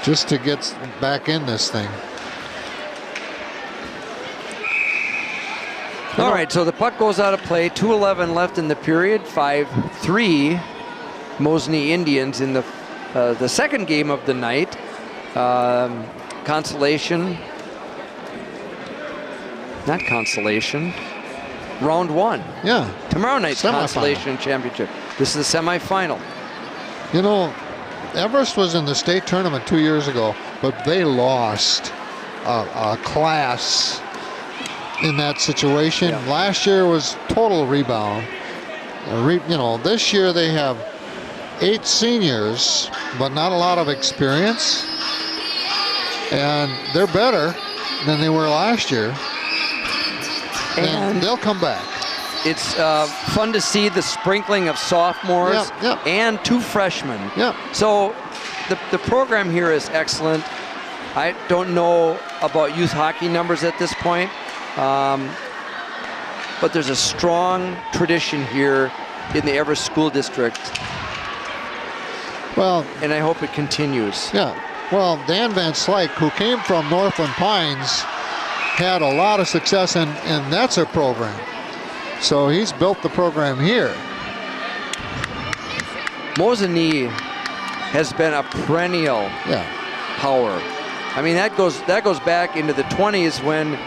Just to get back in this thing. All right, so the puck goes out of play. 2:11 left in the period. 5-3 Mosinee Indians in the second game of the night. Consolation. Not consolation. Round 1. Yeah. Tomorrow night's Semifinal. consolation championship. This is the semifinal. You know, Everest was in the state tournament 2 years ago, but they lost a class in that situation. Yeah. Last year was total rebound. This year they have 8 seniors, but not a lot of experience. And they're better than they were last year. And they'll come back. It's fun to see the sprinkling of sophomores and 2 freshmen. Yeah. So the program here is excellent. I don't know about youth hockey numbers at this point, but there's a strong tradition here in the Everest School District. Well, and I hope it continues. Yeah. Well, Dan Van Slyke, who came from Northland Pines, had a lot of success, and that's a program. So he's built the program here. Mosinee has been a perennial power. I mean, that goes back into the 20s when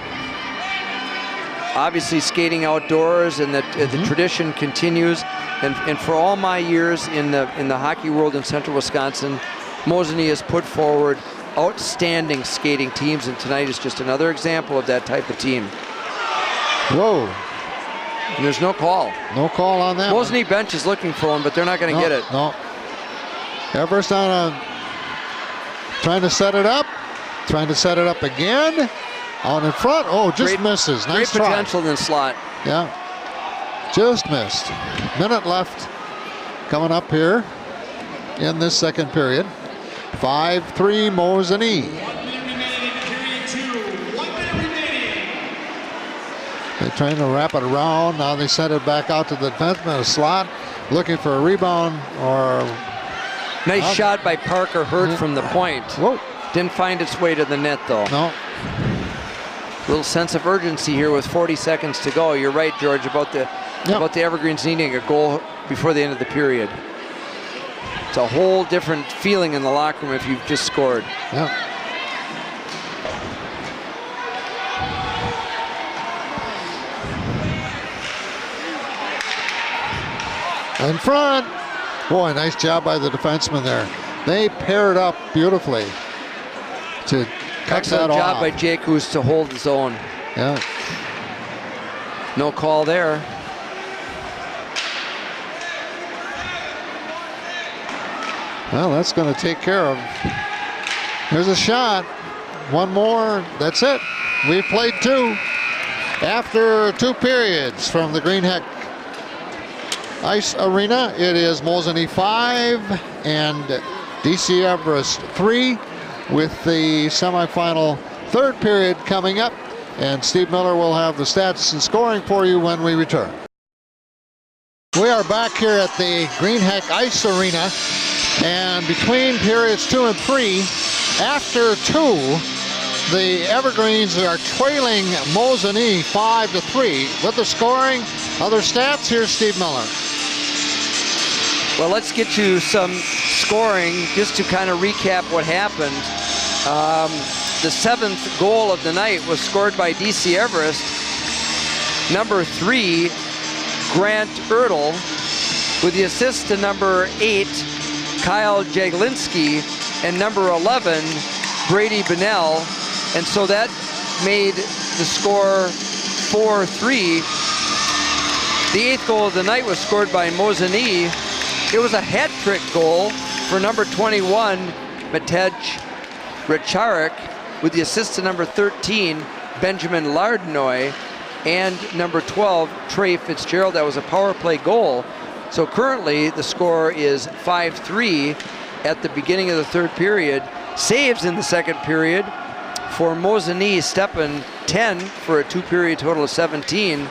obviously skating outdoors and the tradition continues. And for all my years in the hockey world in central Wisconsin, Mosinee has put forward outstanding skating teams, and tonight is just another example of that type of team. Whoa. And there's no call. No call on that. Mosinee bench is looking for him, but they're not going to get it. No. Everest trying to set it up. Trying to set it up again. Out in front. Oh, just misses. Nice try. Great potential in the slot. Yeah. Just missed. Minute left coming up here in this second period. 5-3 Mosinee. 1 minute remaining in period 2. 1 minute remaining. They're trying to wrap it around. Now they send it back out to the defenseman, a slot, looking for a rebound or... Nice shot by Parker Hurt from the point. Whoa. Didn't find its way to the net, though. No. Little sense of urgency here with 40 seconds to go. You're right, George, about the Evergreens needing a goal before the end of the period. It's a whole different feeling in the locker room if you've just scored. Yeah. In front. Boy, nice job by the defenseman there. They paired up beautifully to cut Excellent that job off. by Jake, who's to hold his own. Yeah. No call there. Well, that's going to take care of. Here's a shot. One more. That's it. We've played 2 after 2 periods from the Green Heck Ice Arena. It is Mosinee 5 and DC Everest 3, with the semifinal third period coming up. And Steve Miller will have the stats and scoring for you when we return. We are back here at the Greenheck Ice Arena, and between periods 2 and 3, after 2, the Evergreens are trailing Mosinee 5-3. With the scoring, other stats, here's Steve Miller. Well, let's get you some scoring just to kind of recap what happened. The 7th goal of the night was scored by DC Everest. Number 3, Grant Ertl, with the assist to number 8, Kyle Jaglinski, and number 11, Brady Bennell. And so that made the score 4-3. The 8th goal of the night was scored by Mosinee. It was a hat trick goal for number 21, Matej Recharek, with the assist to number 13, Benjamin Lardnoy, and number 12, Trey Fitzgerald. That was a power play goal. So currently the score is 5-3 at the beginning of the third period. Saves in the second period for Mosinee, Steppen 10 for a 2-period total of 17.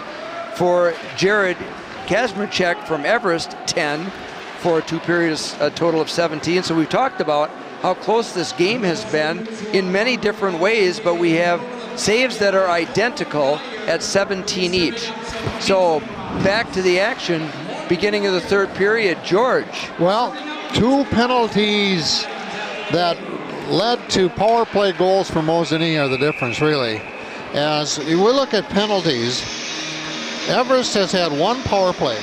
For Jared Kazmierczak from Everest, 10 for a 2-period total of 17. So we've talked about how close this game has been in many different ways, but we have saves that are identical at 17 each. So back to the action, beginning of the third period. George. Well, 2 penalties that led to power play goals for Mosinee are the difference, really. As we look at penalties, Everest has had 1 power play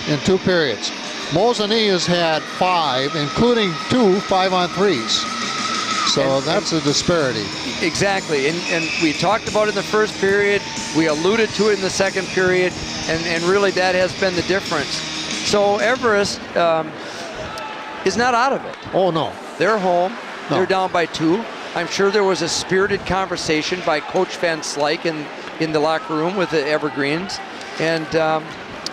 in 2 periods. Mosinee has had 5, including 2 5-on-3s. So that's a disparity. Exactly, and we talked about it in the first period, we alluded to it in the second period, and really that has been the difference. So Everest is not out of it. Oh, no. They're home, No. They're down by 2. I'm sure there was a spirited conversation by Coach Van Slyke in the locker room with the Evergreens. And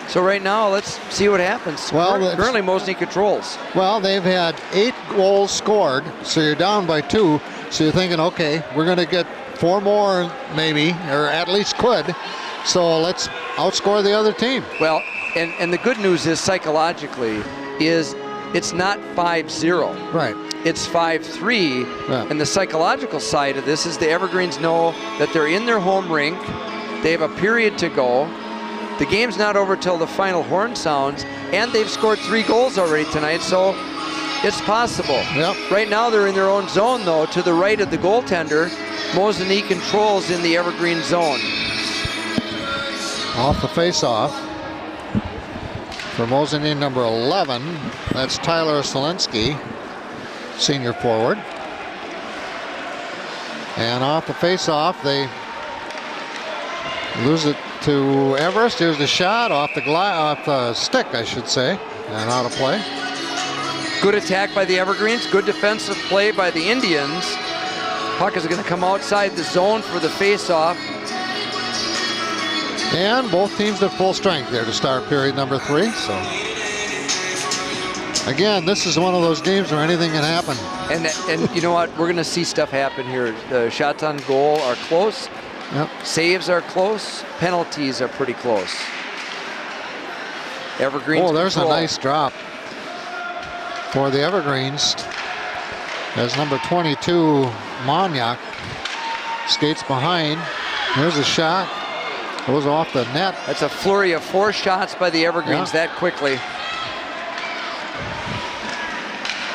so right now, let's see what happens. Well, currently Mosinee controls. Well, they've had 8 goals scored, so you're down by 2. So you're thinking, okay, we're going to get 4 more maybe, or at least could. So let's outscore the other team. Well, and the good news is psychologically is it's not 5-0. Right. It's 5-3. Yeah. And the psychological side of this is the Evergreens know that they're in their home rink. They have a period to go. The game's not over till the final horn sounds, and they've scored 3 goals already tonight, so it's possible. Yep. Right now they're in their own zone, though, to the right of the goaltender. Mosinee controls in the Evergreen zone. Off the face-off for Mosinee, number 11. That's Tyler Selensky, senior forward. And off the face-off, they lose it to Everest. Here's the shot off the stick, I should say, and out of play. Good attack by the Evergreens, good defensive play by the Indians. Puck is going to come outside the zone for the face-off. And both teams at full strength there to start period number 3. So again, this is one of those games where anything can happen. And you know what? We're going to see stuff happen here. The shots on goal are close. Yep. Saves are close. Penalties are pretty close. Evergreens. Oh, there's control. a nice drop for the Evergreens as number 22, Monyak, skates behind. There's a shot. Goes off the net. That's a flurry of 4 shots by the Evergreens that quickly.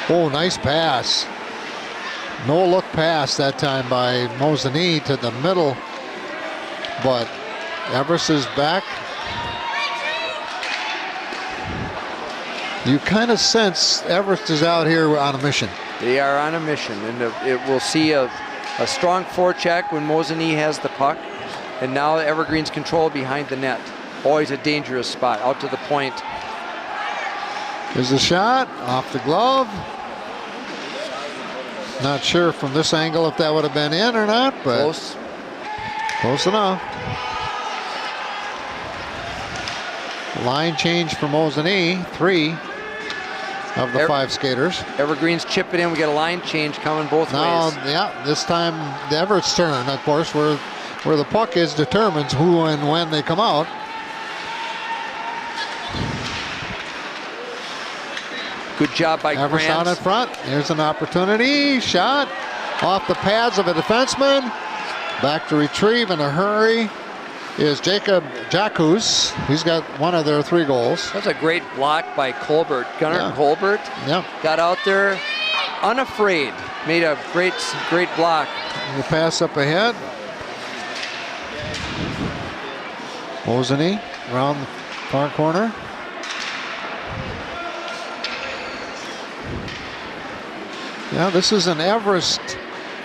Oh, nice pass. No look pass that time by Mosinee to the middle. But Everest is back. You kind of sense Everest is out here on a mission. They are on a mission, and it will see a strong forecheck when Mosinee has the puck. And now the Evergreens control behind the net. Always a dangerous spot, out to the point. There's a shot off the glove. Not sure from this angle if that would have been in or not, but close enough. Line change for Mosinee, 3 of the 5 skaters. Evergreen's chip it in. We got a line change coming both Now, ways. yeah, this time the Everett's turn, of course, where the puck is determines who and when they come out. Good job by Everest out in Grant. front. Here's an opportunity. Shot off the pads of a defenseman. Back to retrieve in a hurry is Jacob Jacuz. He's got one of their 3 goals. That's a great block by Colbert. Gunnar Yeah. Colbert Yeah. got out there unafraid. Made a great block. The pass up ahead. Mosinee around the far corner. Yeah, this is an Everest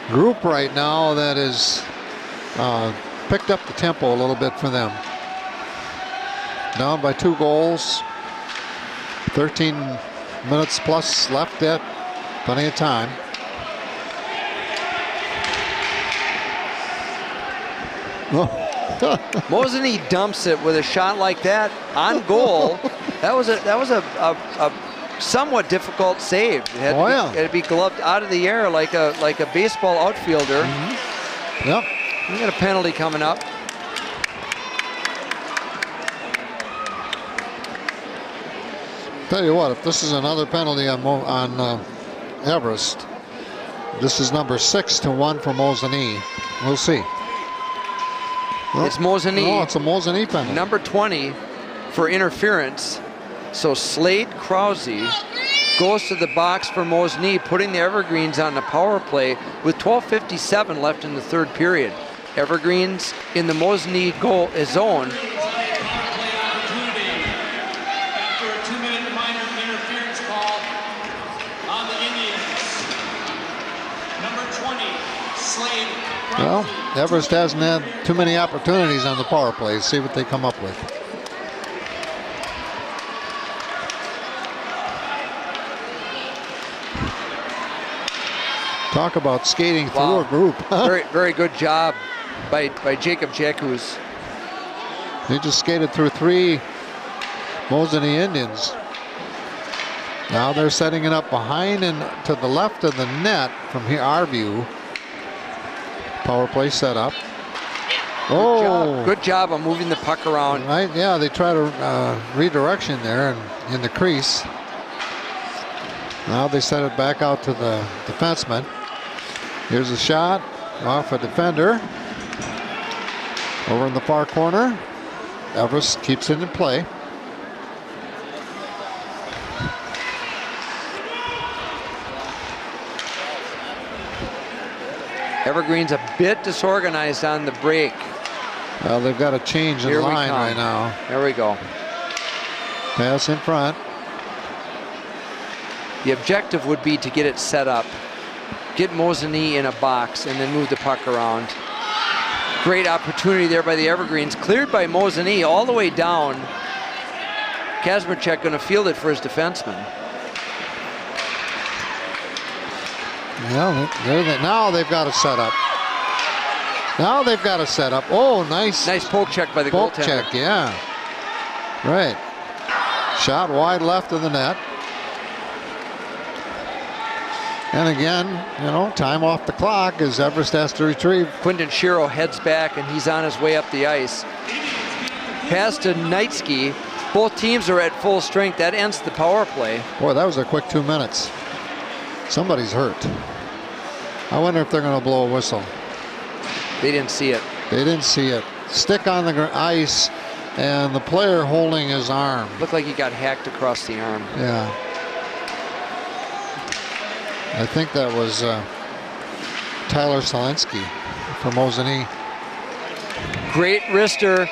group right now that is picked up the tempo a little bit for them. Down by 2 goals. 13 minutes plus left yet. Plenty of time. Mosinee dumps it with a shot like that on goal. That was a somewhat difficult save. It had to be gloved out of the air like a baseball outfielder. Yep. We got a penalty coming up. Tell you what, if this is another penalty on Everest, this is number 6-1 for Mosinee. We'll see. Well, It's Mosinee. No, it's a Mosinee penalty. Number 20 for interference. So Slade Krause goes to the box for Mosinee, putting the Evergreens on the power play with 12:57 left in the 3rd period. Evergreens in the Mosinee goal zone. Play opportunity after a 2-minute minor interference call on the Indians. Number 20, Slade. Well, Everest hasn't had too many opportunities on the power play. See what they come up with. Talk about skating through a group. Very good job by Jacob Jacuz. They just skated through 3 Mosinee Indians. Now they're setting it up behind and to the left of the net from here, our view. Power play set up. Good job on moving the puck around. Right, yeah, they try to redirection there and in the crease. Now they set it back out to the defenseman. Here's a shot off a defender. Over in the far corner. Everest keeps it in play. Evergreen's a bit disorganized on the break. Well, they've got a change in line right now. There we go. Pass in front. The objective would be to get it set up, get Mosinee in a box, and then move the puck around. Great opportunity there by the Evergreens. Cleared by Mosinee all the way down. Kazmierczak going to field it for his defenseman. Yeah, now they've got to set up. Now they've got to set up. Oh, nice. Nice poke check by the Poke goaltender. check, yeah. Right. Shot wide left of the net. And again, time off the clock as Everest has to retrieve. Quinton Shiro heads back and he's on his way up the ice. Pass to Knightsky. Both teams are at full strength. That ends the power play. Boy, that was a quick 2 minutes. Somebody's hurt. I wonder if they're going to blow a whistle. They didn't see it. They didn't see it. Stick on the ice and the player holding his arm. Looked like he got hacked across the arm. Yeah. I think that was Tyler Selensky for Mosinee. Great wrister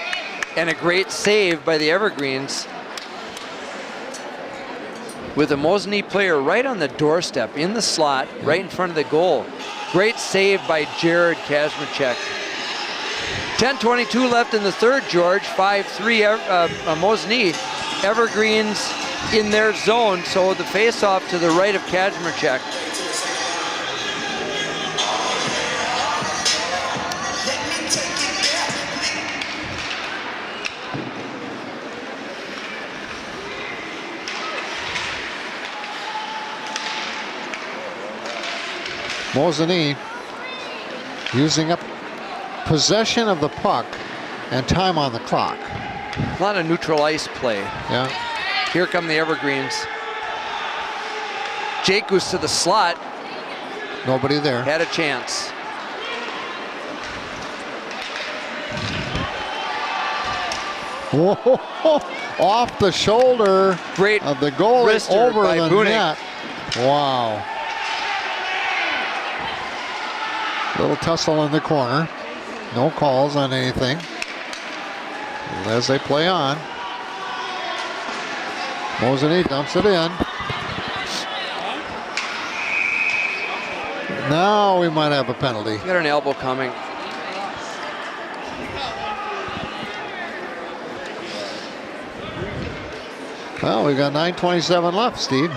and a great save by the Evergreens. With a Mosinee player right on the doorstep, in the slot, right in front of the goal. Great save by Jared Kazmierczak. 10:22 left in the 3rd, George. 5-3 Mosinee. Evergreens in their zone, so the face-off to the right of Kazmierczak. Mosinee using up possession of the puck and time on the clock. A lot of neutral ice play. Yeah. Here come the Evergreens. Jake goes to the slot. Nobody there. Had a chance. Whoa, off the shoulder Great of the goalie wrister over by the Bunick. net. Wow. Little tussle in the corner. No calls on anything. As they play on. Mosinee dumps it in. Now we might have a penalty. Got an elbow coming. Well, we've got 9:27 left, Steve.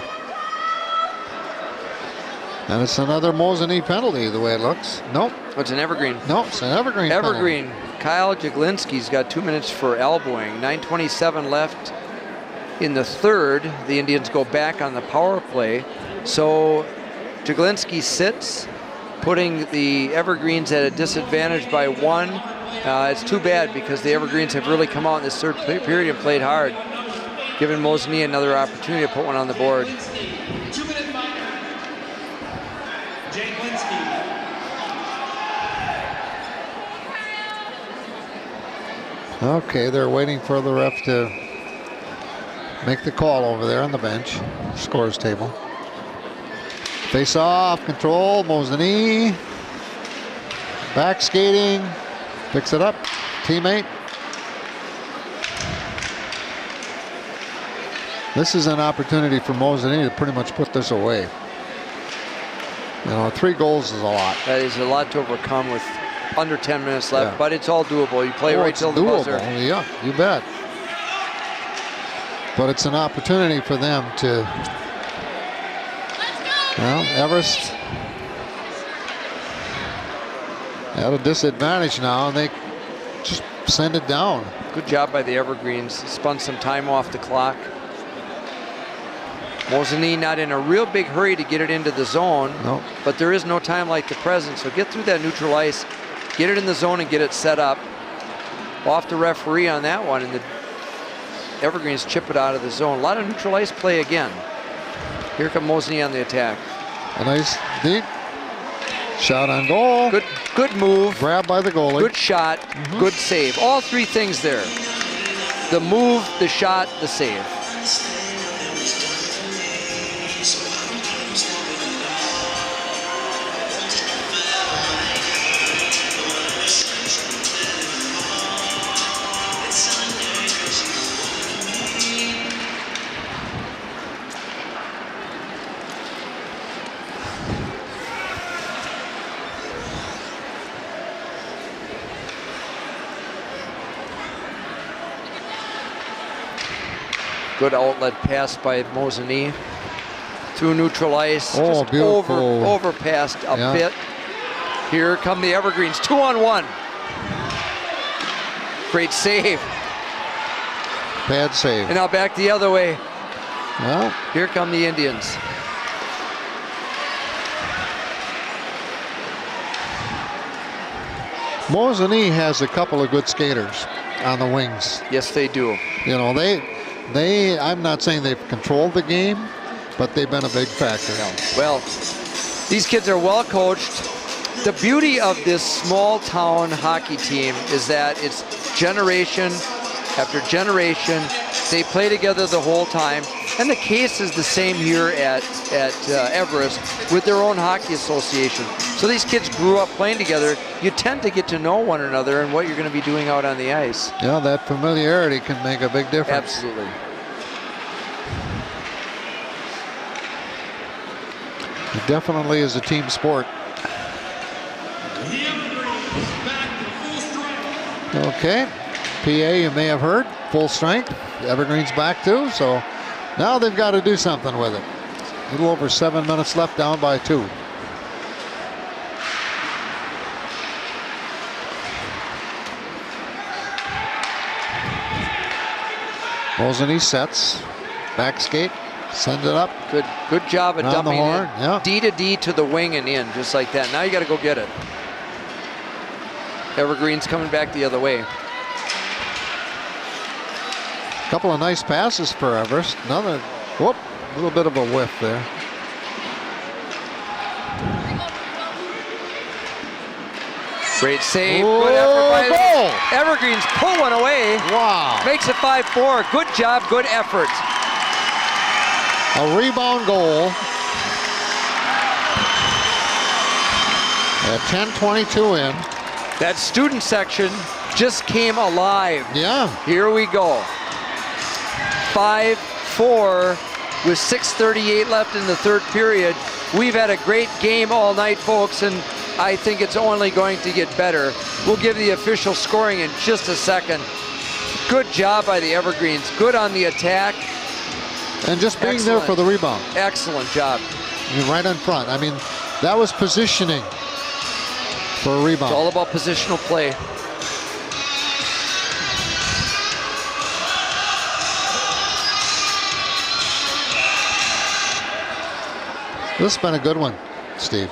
And it's another Mosinee penalty, the way it looks. Nope. Oh, it's an Evergreen. Nope, it's an Evergreen. Evergreen. Kyle Jaglinski's got 2 minutes for elbowing. 9:27 left in the third. The Indians go back on the power play. So Jaglinski sits, putting the Evergreens at a disadvantage by 1. It's too bad because the Evergreens have really come out in this third period and played hard, giving Mosinee another opportunity to put one on the board. 2-minute minor. Jake Linsky. Okay, they're waiting for the ref to make the call over there on the bench, scores table. Face off, control, Mosinee. Back skating, picks it up, teammate. This is an opportunity for Mosinee to pretty much put this away. You know, 3 goals is a lot. That is a lot to overcome with under 10 minutes left, Yeah. but it's all doable. You play right it's till the buzzer. doable. Yeah, you bet. But it's an opportunity for them to, well, Everest at a disadvantage now, and they just send it down. Good job by the Evergreens. Spun some time off the clock. Mosinee not in a real big hurry to get it into the zone, No. but there is no time like the present, so get through that neutral ice, get it in the zone and get it set up. Off the referee on that one, and the Evergreens chip it out of the zone. A lot of neutral ice play again. Here come Mosinee on the attack. A nice deep shot on goal. Good move. Grab by the goalie. Good shot, good save. All 3 things there. The move, the shot, the save. Good outlet pass by Mosinee through neutral ice. Oh, just beautiful. overpassed a bit. Here come the Evergreens, 2-on-1. Great save. Bad save. And now back the other way. Well, Here come the Indians. Mosinee has a couple of good skaters on the wings. Yes, they do. You know, I'm not saying they've controlled the game, but they've been a big factor. Well, these kids are well coached. The beauty of this small town hockey team is that it's generation after generation. They play together the whole time. And the case is the same here at Everest with their own hockey association. So these kids grew up playing together. You tend to get to know one another and what you're going to be doing out on the ice. Yeah, that familiarity can make a big difference. Absolutely. It definitely is a team sport. The Evergreens back to full strength. Okay, PA, you may have heard, full strength. Evergreen's back too, so now they've got to do something with it. A little over 7 minutes left, down by 2. Mosinee sets, back skate, Send it up. Good job of Around the dumping horn, it. yeah. D to D to the wing and in, just like that. Now you got to go get it. Evergreen's coming back the other way. Couple of nice passes for Everest. Another, whoop, a little bit of a whiff there. Great save. Ooh, Good effort by goal. Evergreens. Pull one away. Wow. Makes it 5-4. Good job, good effort. A rebound goal. At 10:22 in. That student section just came alive. Yeah. Here we go. 5-4 with 6:38 left in the third period. We've had a great game all night, folks, and I think it's only going to get better. We'll give the official scoring in just a second. Good job by the Evergreens. Good on the attack. And just being there for the rebound. Excellent job. I mean, right in front. I mean, that was positioning for a rebound. It's all about positional play. This has been a good one, Steve.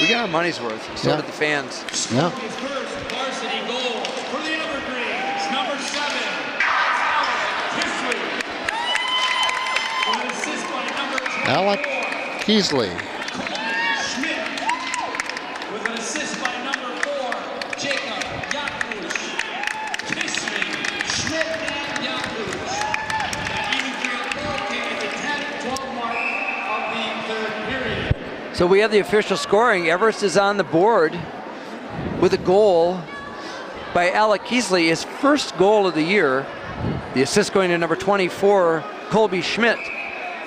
We got our money's worth. So Yeah. did the fans. Yeah. His first varsity goal for the Evergreens, number 7, Alec Kisley. With an assist by number 24, Alec Keesley. Schmidt. With an assist by number 4, Jacob Yakush. Kisley, Schmidt, and Yakush. That even field goal came at the 10-12 mark of the third period. So we have the official scoring. Everest is on the board with a goal by Alec Keesley, his first goal of the year. The assist going to number 24, Colby Schmidt,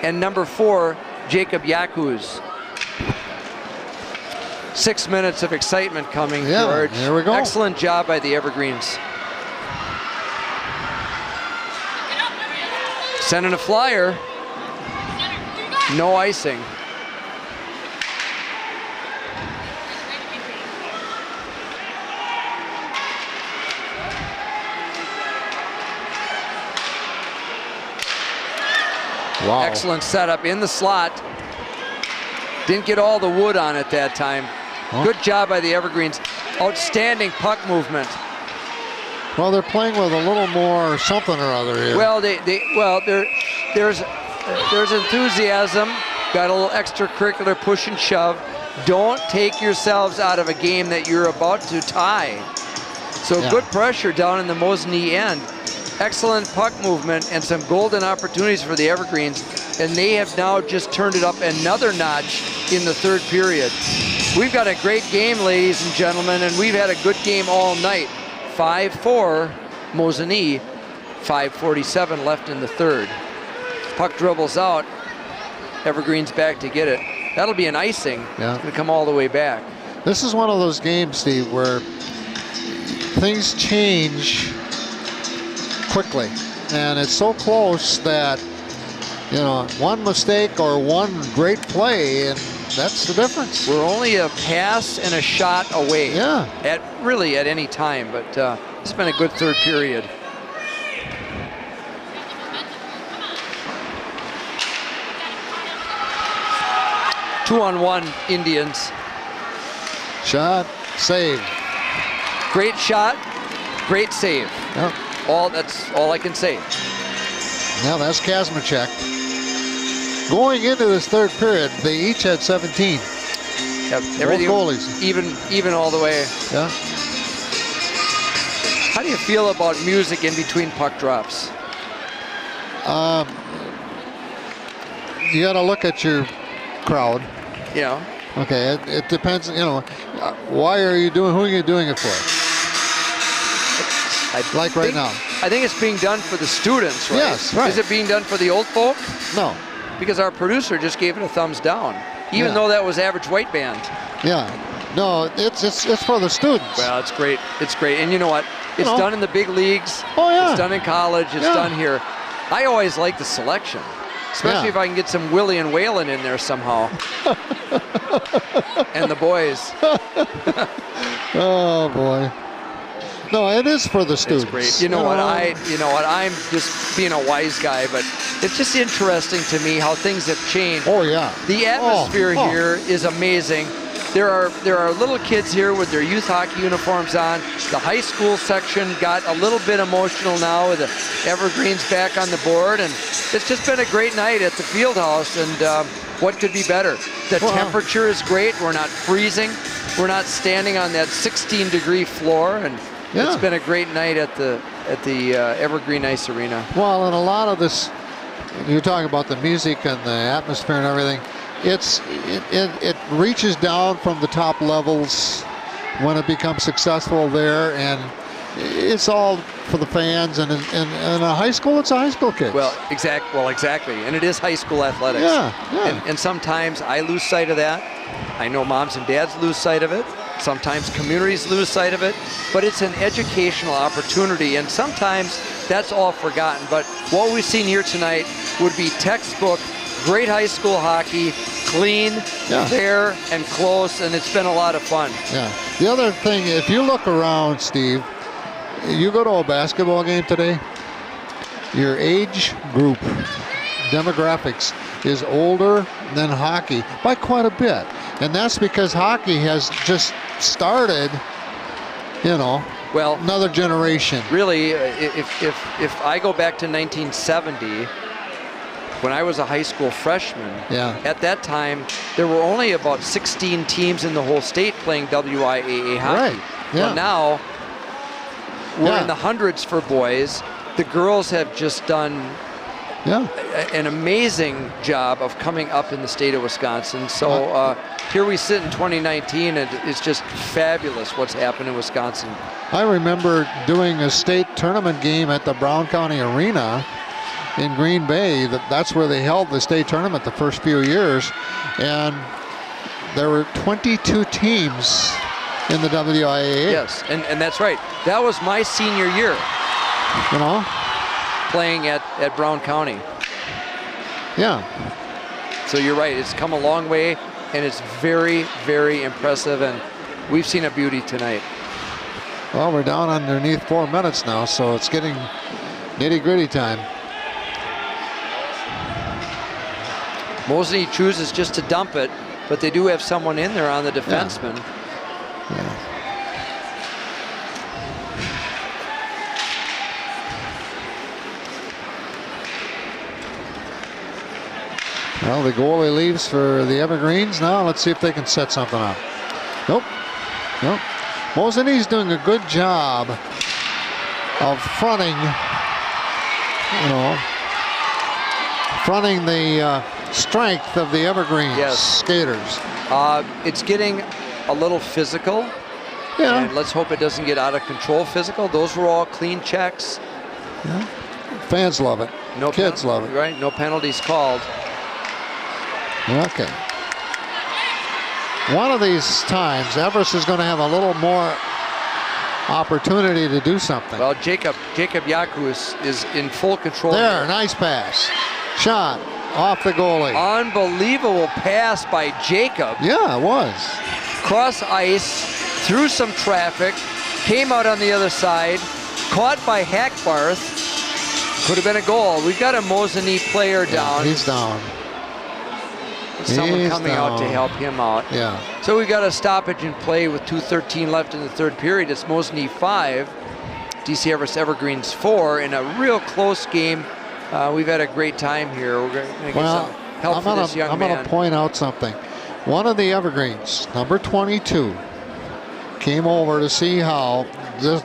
and number 4, Jacob Yakuz. 6 minutes of excitement coming, Yeah, George. here we go. Excellent job by the Evergreens. Sending a flyer. No icing. Wow. Excellent setup in the slot. Didn't get all the wood on it that time. Huh? Good job by the Evergreens. Outstanding puck movement. Well, they're playing with a little more something or other here. Well, there's enthusiasm. Got a little extracurricular push and shove. Don't take yourselves out of a game that you're about to tie. So Yeah. good pressure down in the Mosinee end. Excellent puck movement and some golden opportunities for the Evergreens. And they have now just turned it up another notch in the third period. We've got a great game, ladies and gentlemen, and we've had a good game all night. 5-4, Mosinee, 5:47 left in the third. Puck dribbles out. Evergreen's back to get it. That'll be an icing. Yeah. It's gonna come all the way back. This is one of those games, Steve, where things change quickly. And it's so close that, you know, one mistake or one great play, and that's the difference. We're only a pass and a shot away. Yeah. At any time, but it's been a good third period. Two-on-one Indians. Shot, save. Great shot, great save. Yep. That's all I can say. Now that's Kazmierczak. Going into this third period, they each had 17. Yep, Both everything goalies. even all the way. Yeah. How do you feel about music in between puck drops? You got to look at your crowd. You know, Okay, it depends. You know, why are you doing? Who are you doing it for? Like right now. I think it's being done for the students, right? Yes, right. Is it being done for the old folk? No. Because our producer just gave it a thumbs down, even Yeah. though that was average white band. Yeah. No, it's for the students. Well, it's great. It's great. And you know what? It's know. done in the big leagues. Oh, yeah. It's done in college. It's Yeah. done here. I always like the selection, especially Yeah. if I can get some Willie and Waylon in there somehow. And the boys. Oh boy. No, it is for the students. It's great. You know what? I'm just being a wise guy, but it's just interesting to me how things have changed. Oh yeah. The atmosphere here is amazing. There are little kids here with their youth hockey uniforms on. The high school section got a little bit emotional now with the Evergreens back on the board, and it's just been a great night at the field house. And what could be better? The temperature is great. We're not freezing. We're not standing on that 16-degree floor, and it's been a great night at the Evergreen Ice Arena. Well, and a lot of this, you're talking about the music and the atmosphere and everything. It reaches down from the top levels when it becomes successful there, and it's all for the fans. And in a high school, it's a high school kid. Well, exactly, and it is high school athletics. Yeah. And sometimes I lose sight of that. I know moms and dads lose sight of it. Sometimes communities lose sight of it, but it's an educational opportunity, and sometimes that's all forgotten. But what we've seen here tonight would be textbook, great high school hockey, clean, fair, and close, and it's been a lot of fun. Yeah. The other thing, if you look around, Steve, you go to a basketball game today, your age group demographics is older than hockey by quite a bit. And that's because hockey has just started, another generation. Really, if I go back to 1970, when I was a high school freshman, at that time, there were only about 16 teams in the whole state playing WIAA hockey. Right. Yeah. Well, now, we're in the hundreds for boys. The girls have just done an amazing job of coming up in the state of Wisconsin. So here we sit in 2019, and it's just fabulous what's happened in Wisconsin. I remember doing a state tournament game at the Brown County Arena in Green Bay. That's where they held the state tournament the first few years, and there were 22 teams in the WIAA. Yes, and that's right. That was my senior year. Playing at Brown County. Yeah. So you're right, it's come a long way, and it's very, very impressive, and we've seen a beauty tonight. Well, we're down underneath 4 minutes now, so it's getting nitty-gritty time. Mosinee chooses just to dump it, but they do have someone in there on the defenseman. Yeah. Well, the goalie leaves for the Evergreens now. Let's see if they can set something up. Nope. Mosinee's doing a good job of fronting the strength of the Evergreens skaters. It's getting a little physical. Yeah. And let's hope it doesn't get out of control physical. Those were all clean checks. Yeah. Fans love it. Kids love it. Right, no penalties called. Okay. One of these times, Everest is going to have a little more opportunity to do something. Well, Jacob Yaku is in full control. There, nice pass. Shot off the goalie. Unbelievable pass by Jacob. Yeah, it was. Cross ice, through some traffic, came out on the other side, caught by Hackbarth. Could have been a goal. We've got a Mosinee player down. He's down. Someone coming out to help him out. Yeah. So we've got a stoppage in play with 2:13 left in the third period. It's Mosinee 5, DC Everest Evergreens 4 in a real close game. We've had a great time here. We're going to get some help for this young man. I'm going to point out something. One of the Evergreens, number 22, came over to see how,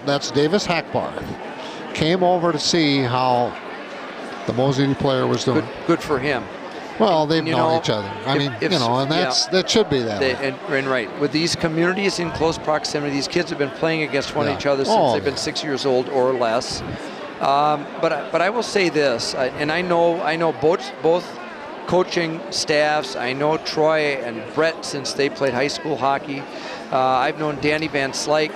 that's Davis Hackbarth, came over to see how the Mosinee player was doing. Good for him. Well, they've known each other. I mean, and that should be that way. And right, with these communities in close proximity, these kids have been playing against each other since they've been 6 years old or less. But I will say this, and I know both coaching staffs. I know Troy and Brett since they played high school hockey. I've known Danny Van Slyke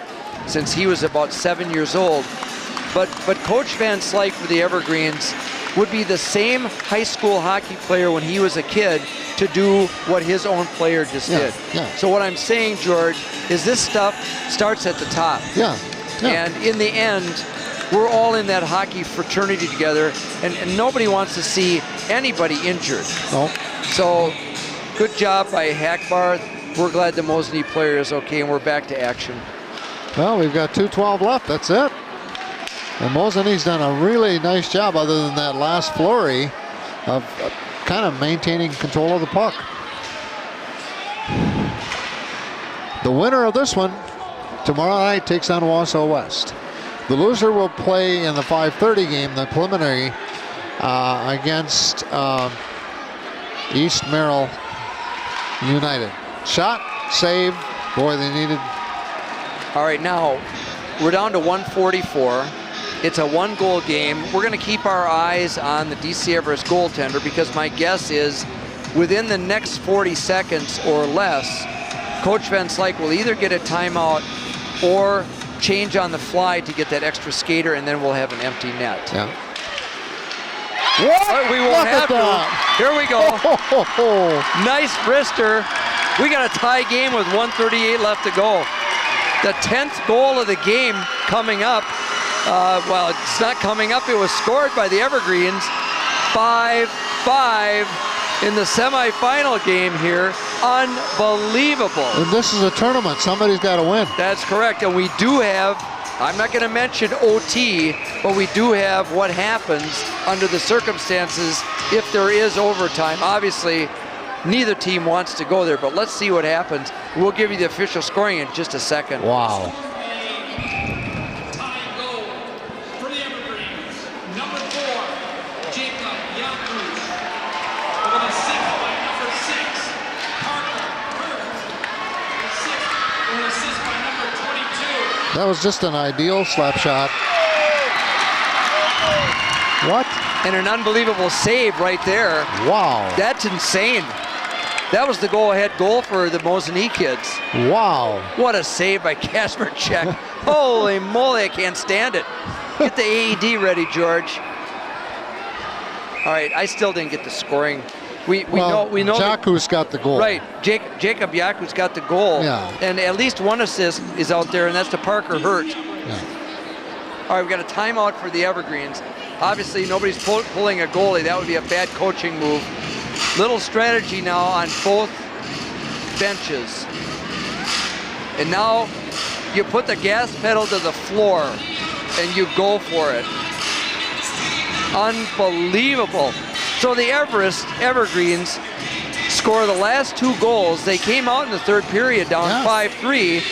since he was about 7 years old. But Coach Van Slyke for the Evergreens would be the same high school hockey player when he was a kid to do what his own player just did. Yeah. So what I'm saying, George, is this stuff starts at the top. Yeah. And in the end, we're all in that hockey fraternity together, and nobody wants to see anybody injured. No. So, good job by Hackbarth. We're glad the Mosinee player is okay, and we're back to action. Well, we've got 2:12 left. That's it. And Mosinee's done a really nice job, other than that last flurry, of kind of maintaining control of the puck. The winner of this one tomorrow night takes on Wausau West. The loser will play in the 5:30 game, the preliminary, against East Merrill United. Shot, save, boy, they needed. All right, now we're down to 144. It's a 1-goal game. We're going to keep our eyes on the DC Everest goaltender, because my guess is within the next 40 seconds or less, Coach Van Slyke will either get a timeout or change on the fly to get that extra skater, and then we'll have an empty net. Yeah. But we won't have to. Here we go. Nice wrister. We got a tie game with 1:38 left to go. The 10th goal of the game coming up. Well, it's not coming up. It was scored by the Evergreens. 5-5 in the semifinal game here. Unbelievable. And this is a tournament. Somebody's got to win. That's correct. And we do have, I'm not going to mention OT, but we do have what happens under the circumstances if there is overtime. Obviously, neither team wants to go there, but let's see what happens. We'll give you the official scoring in just a second. Wow. Tying goal for the Evergreens, number 4, Jacob Yakus. With an assist by number 6, Parker Hurt. With an assist by number 22. That was just an ideal slap shot. What? And an unbelievable save right there. Wow. That's insane. That was the go-ahead goal for the Mosinee kids. Wow. What a save by Kasper Czech. Holy moly, I can't stand it. Get the AED ready, George. All right, I still didn't get the scoring. We know. Jaku's got the goal. Right, Jacob Yaku's got the goal. Yeah. And at least one assist is out there, and that's to Parker Hurt. Yeah. All right, we've got a timeout for the Evergreens. Obviously, nobody's pulling a goalie. That would be a bad coaching move. Little strategy now on both benches. And now you put the gas pedal to the floor and you go for it. Unbelievable. So the Evergreens score the last 2 goals. They came out in the third period down 5-3.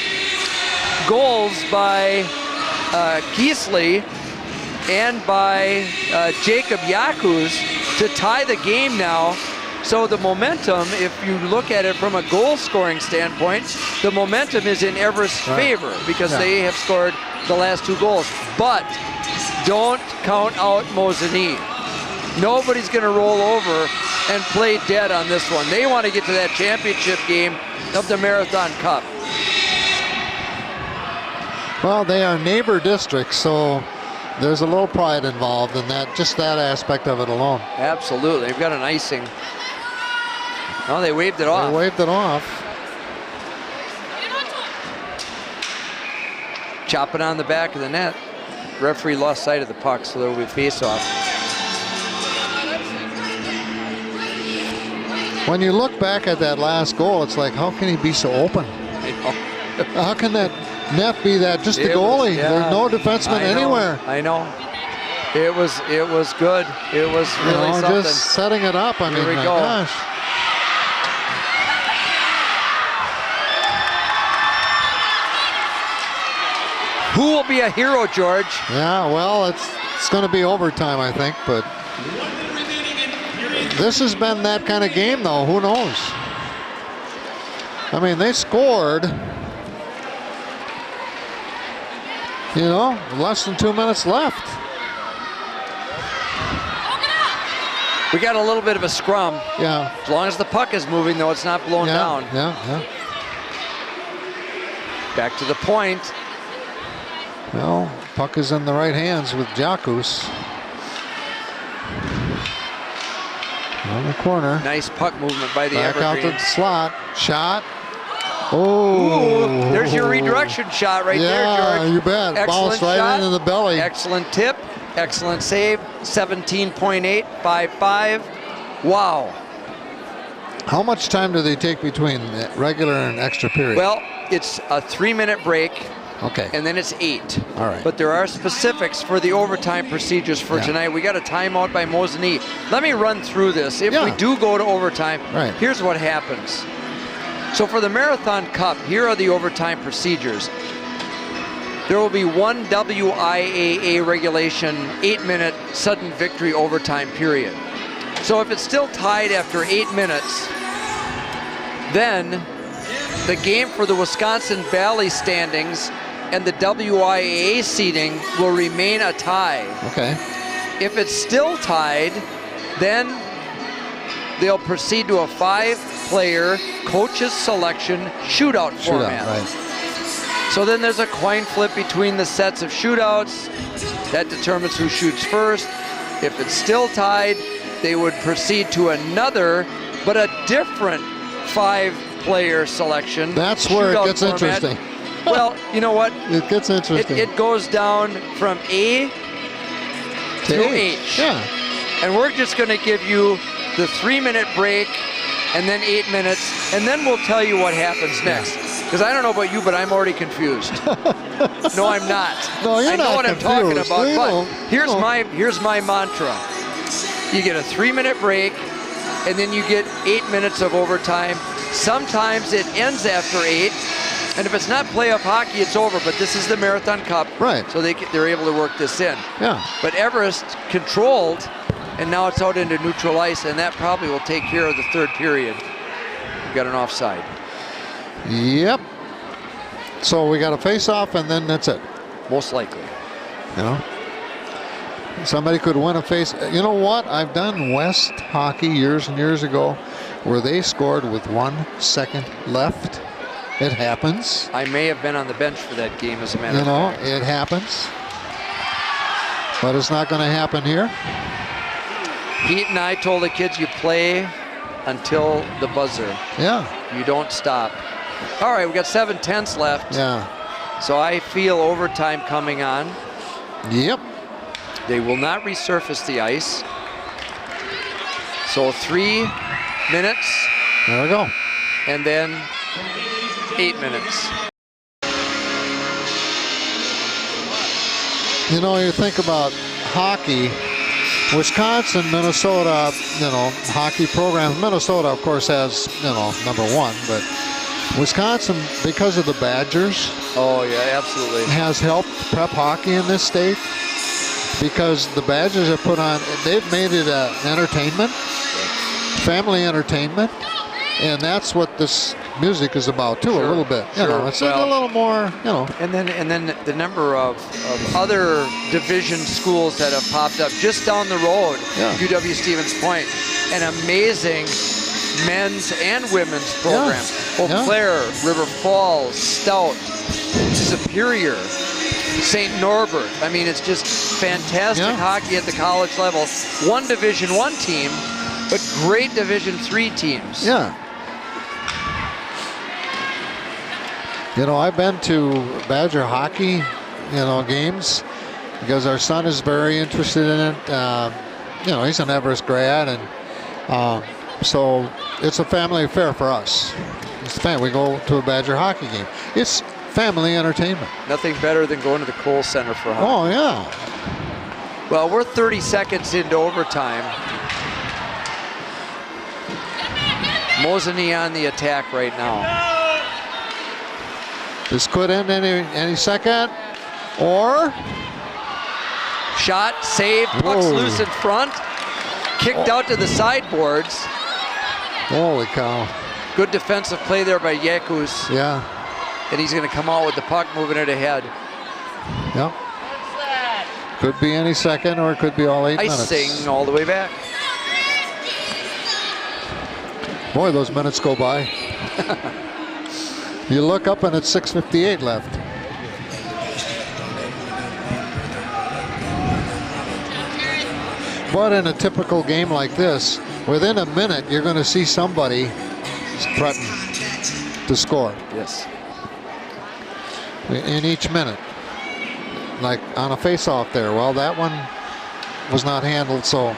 Goals by Keesley and by Jacob Yakus to tie the game now. So the momentum, if you look at it from a goal scoring standpoint, the momentum is in Everest's favor because they have scored the last 2 goals. But don't count out Mosinee. Nobody's going to roll over and play dead on this one. They want to get to that championship game of the Marathon Cup. Well, they are neighbor districts, so there's a little pride involved in that, just that aspect of it alone. Absolutely. They've got an icing. Oh, they waved it off. They waved it off. Chopping on the back of the net. Referee lost sight of the puck, so there will be face-off. When you look back at that last goal, it's like, how can he be so open? I know. How can that net be that? Just the goalie. There's no defenseman anywhere. I know. It was good. It was really something. Just setting it up. I mean, Here we my go. gosh. Who will be a hero, George? Yeah, well, it's going to be overtime, I think, but this has been that kind of game, though. Who knows? I mean, they scored, you know, less than 2 minutes left. We got a little bit of a scrum. Yeah. As long as the puck is moving, though, it's not blown down. Yeah. Back to the point. Well, puck is in the right hands with Jakus. On the corner. Nice puck movement by the Back out to the Evergreens. slot. Shot. Oh. Ooh, there's your redirection shot right there, Yeah, George. you bet. Excellent Bounced right shot. into the belly. Excellent tip. Excellent save. 17.855. Wow. How much time do they take between regular and extra period? Well, it's a 3-minute break. Okay. And then it's 8. All right. But there are specifics for the overtime procedures for tonight. We got a timeout by Mosinee. Let me run through this. If we do go to overtime, here's what happens. So for the Marathon Cup, here are the overtime procedures. There will be one WIAA regulation 8-minute sudden victory overtime period. So if it's still tied after 8 minutes, then the game for the Wisconsin Valley standings and the WIAA seeding will remain a tie. Okay. If it's still tied, then they'll proceed to a 5-player coaches selection shootout format. Right. So then there's a coin flip between the sets of shootouts. That determines who shoots first. If it's still tied, they would proceed to another, but a different 5-player selection. That's where it gets interesting. Well, you know what? It gets interesting. It goes down from A to H. Yeah. And we're just going to give you the 3-minute break and then 8 minutes, and then we'll tell you what happens next. Because I don't know about you, but I'm already confused. No, I'm not. No, you're I know not what confused. I'm talking about, No, but here's my mantra. You get a 3-minute break, and then you get 8 minutes of overtime. Sometimes it ends after 8, and if it's not playoff hockey, it's over. But this is the Marathon Cup, right? So they're able to work this in. Yeah. But Everest controlled, and now it's out into neutral ice, and that probably will take care of the third period. We've got an offside. Yep. So we got a face-off, and then that's it. Most likely. You know, somebody could win a face. You know what? I've done West hockey years and years ago, where they scored with 1 second left. It happens. I may have been on the bench for that game, as a matter of fact. It happens. But it's not going to happen here. Pete and I told the kids, you play until the buzzer. Yeah. You don't stop. All right, we got 7/10 left. Yeah. So I feel overtime coming on. Yep. They will not resurface the ice. So 3 minutes. There we go. And then 8 minutes. You know, you think about hockey, Wisconsin, Minnesota, hockey programs. Minnesota, of course, has, #1, but Wisconsin, because of the Badgers. Oh, yeah, absolutely. Has helped prep hockey in this state because the Badgers have they've made it an entertainment, family entertainment, and that's what this music is about too, a little bit. It's a little more, And then the number of other division schools that have popped up just down the road, UW Stevens Point, an amazing men's and women's program. Eau Claire, River Falls, Stout, Superior, St. Norbert. I mean, it's just fantastic hockey at the college level. One Division I team, but great Division III teams. Yeah. I've been to Badger hockey, games because our son is very interested in it. He's an Everest grad, and so it's a family affair for us. We go to a Badger hockey game. It's family entertainment. Nothing better than going to the Kohl Center for hockey. Oh, yeah. Well, we're 30 seconds into overtime. Mosinee on the attack right now. This could end any second, or shot, saved, puck's loose in front, kicked out to the sideboards. Holy cow! Good defensive play there by Yakus. Yeah. And he's going to come out with the puck, moving it ahead. Yep. Could be any second, or it could be all 8 minutes. Icing all the way back. Boy, those minutes go by. You look up and it's 6:58 left. But in a typical game like this, within a minute, you're going to see somebody threaten. to score. Yes. In each minute. Like on a face-off there. Well, that one was not handled, so.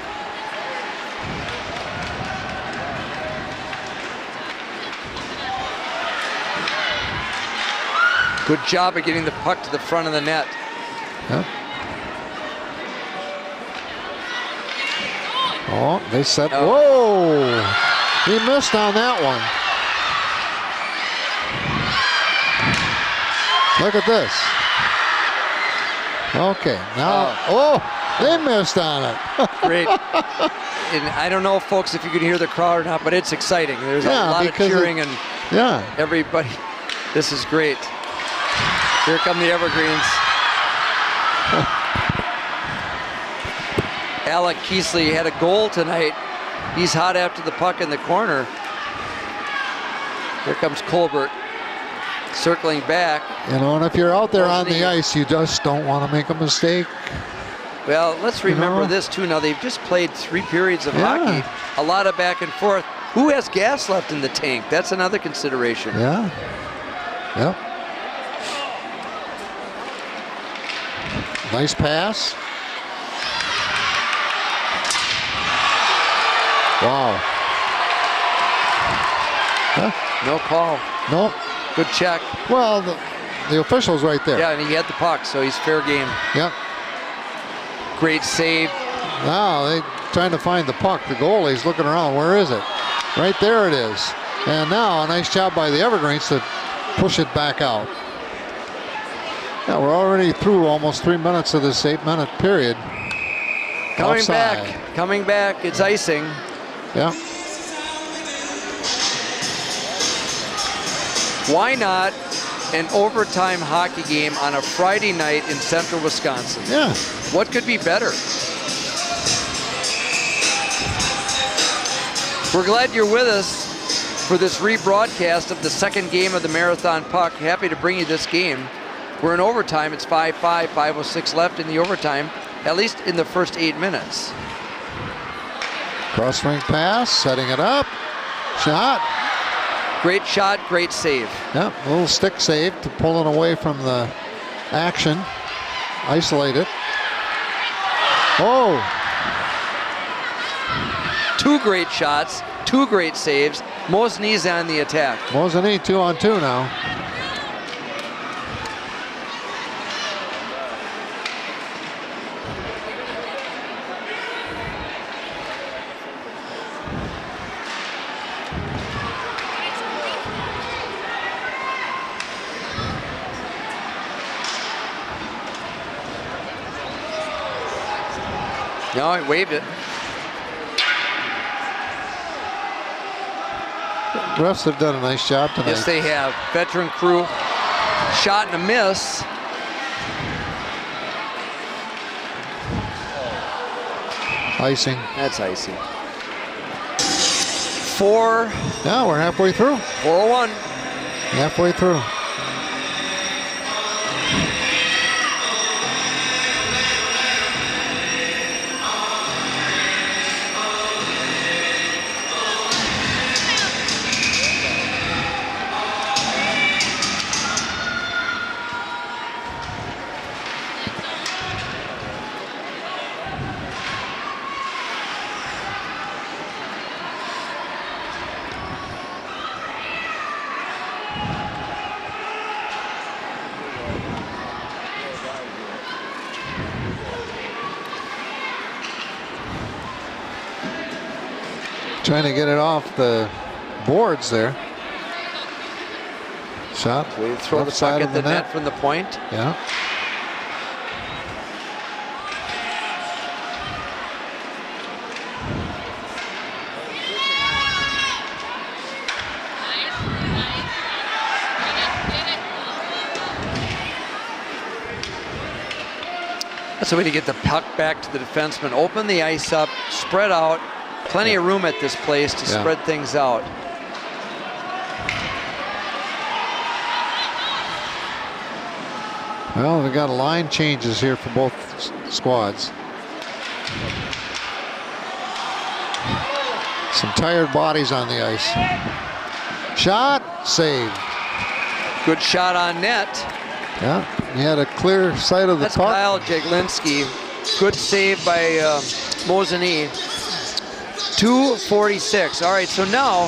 Good job of getting the puck to the front of the net. Yep. Oh, they set. Oh. Whoa! He missed on that one. Look at this. Okay, now. Oh, they missed on it. Great. And I don't know, folks, if you can hear the crowd or not, but it's exciting. There's a lot of cheering and everybody. This is great. Here come the Evergreens. Alec Keesley had a goal tonight. He's hot after the puck in the corner. Here comes Colbert, circling back. You know, and if you're out there on the ice, you just don't want to make a mistake. Well, let's remember this too. Now they've just played 3 periods of hockey, a lot of back and forth. Who has gas left in the tank? That's another consideration. Yeah. Yep. Nice pass. Wow. Huh? No call. Nope. Good check. Well, the official's right there. Yeah, and he had the puck, so he's fair game. Yep. Great save. Now they trying to find the puck. The goalie's looking around. Where is it? Right there it is. And now a nice job by the Evergreens to push it back out. Yeah, we're already through almost 3 minutes of this 8-minute period. Coming Offside. back. Coming back. It's icing. Yeah. Why not an overtime hockey game on a Friday night in central Wisconsin? Yeah. What could be better? We're glad you're with us for this rebroadcast of the second game of the Marathon Puck. Happy to bring you this game. We're in overtime. It's 5-5, 5:06 left in the overtime, at least in the first 8 minutes. Cross-ring pass, setting it up. Shot. Great shot, great save. Yep, a little stick save to pull it away from the action. Isolate it. Oh! 2 great shots, 2 great saves. Mosinee's on the attack. Mosinee 2-on-2 now. No, he waved it. Refs have done a nice job tonight. Yes, they have. Veteran crew. Shot and a miss. Icing. That's icing. 4. Now we're halfway through. 4-1. Halfway through. Trying to get it off the boards there. Shot. We throw the left side puck of at the net from the point. Yeah. That's a way to get the puck back to the defenseman. Open the ice up, spread out. Plenty of room at this place to spread things out. Well, we got line changes here for both squads. Some tired bodies on the ice. Shot, saved. Good shot on net. Yeah, he had a clear sight of the That's puck. Kyle Jaglinski. Good save by Mosinee. 2:46. All right, so now,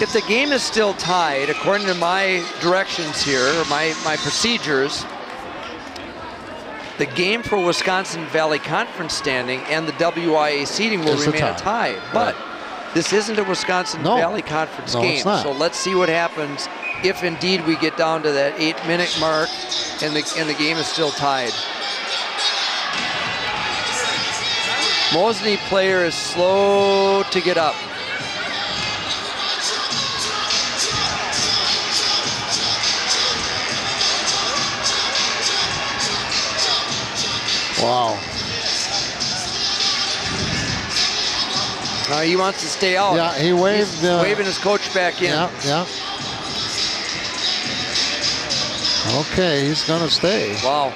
if the game is still tied, according to my directions here, or my procedures, the game for Wisconsin Valley Conference standing and the WIA seeding will remain a tie. But this isn't a Wisconsin Valley Conference game, it's not. so let's see what happens if indeed we get down to that 8-minute mark and the game is still tied. Mosinee player is slow to get up. Wow. He wants to stay out. Yeah, he waved. He's waving his coach back in. Yeah, yeah. Okay, he's going to stay. Wow.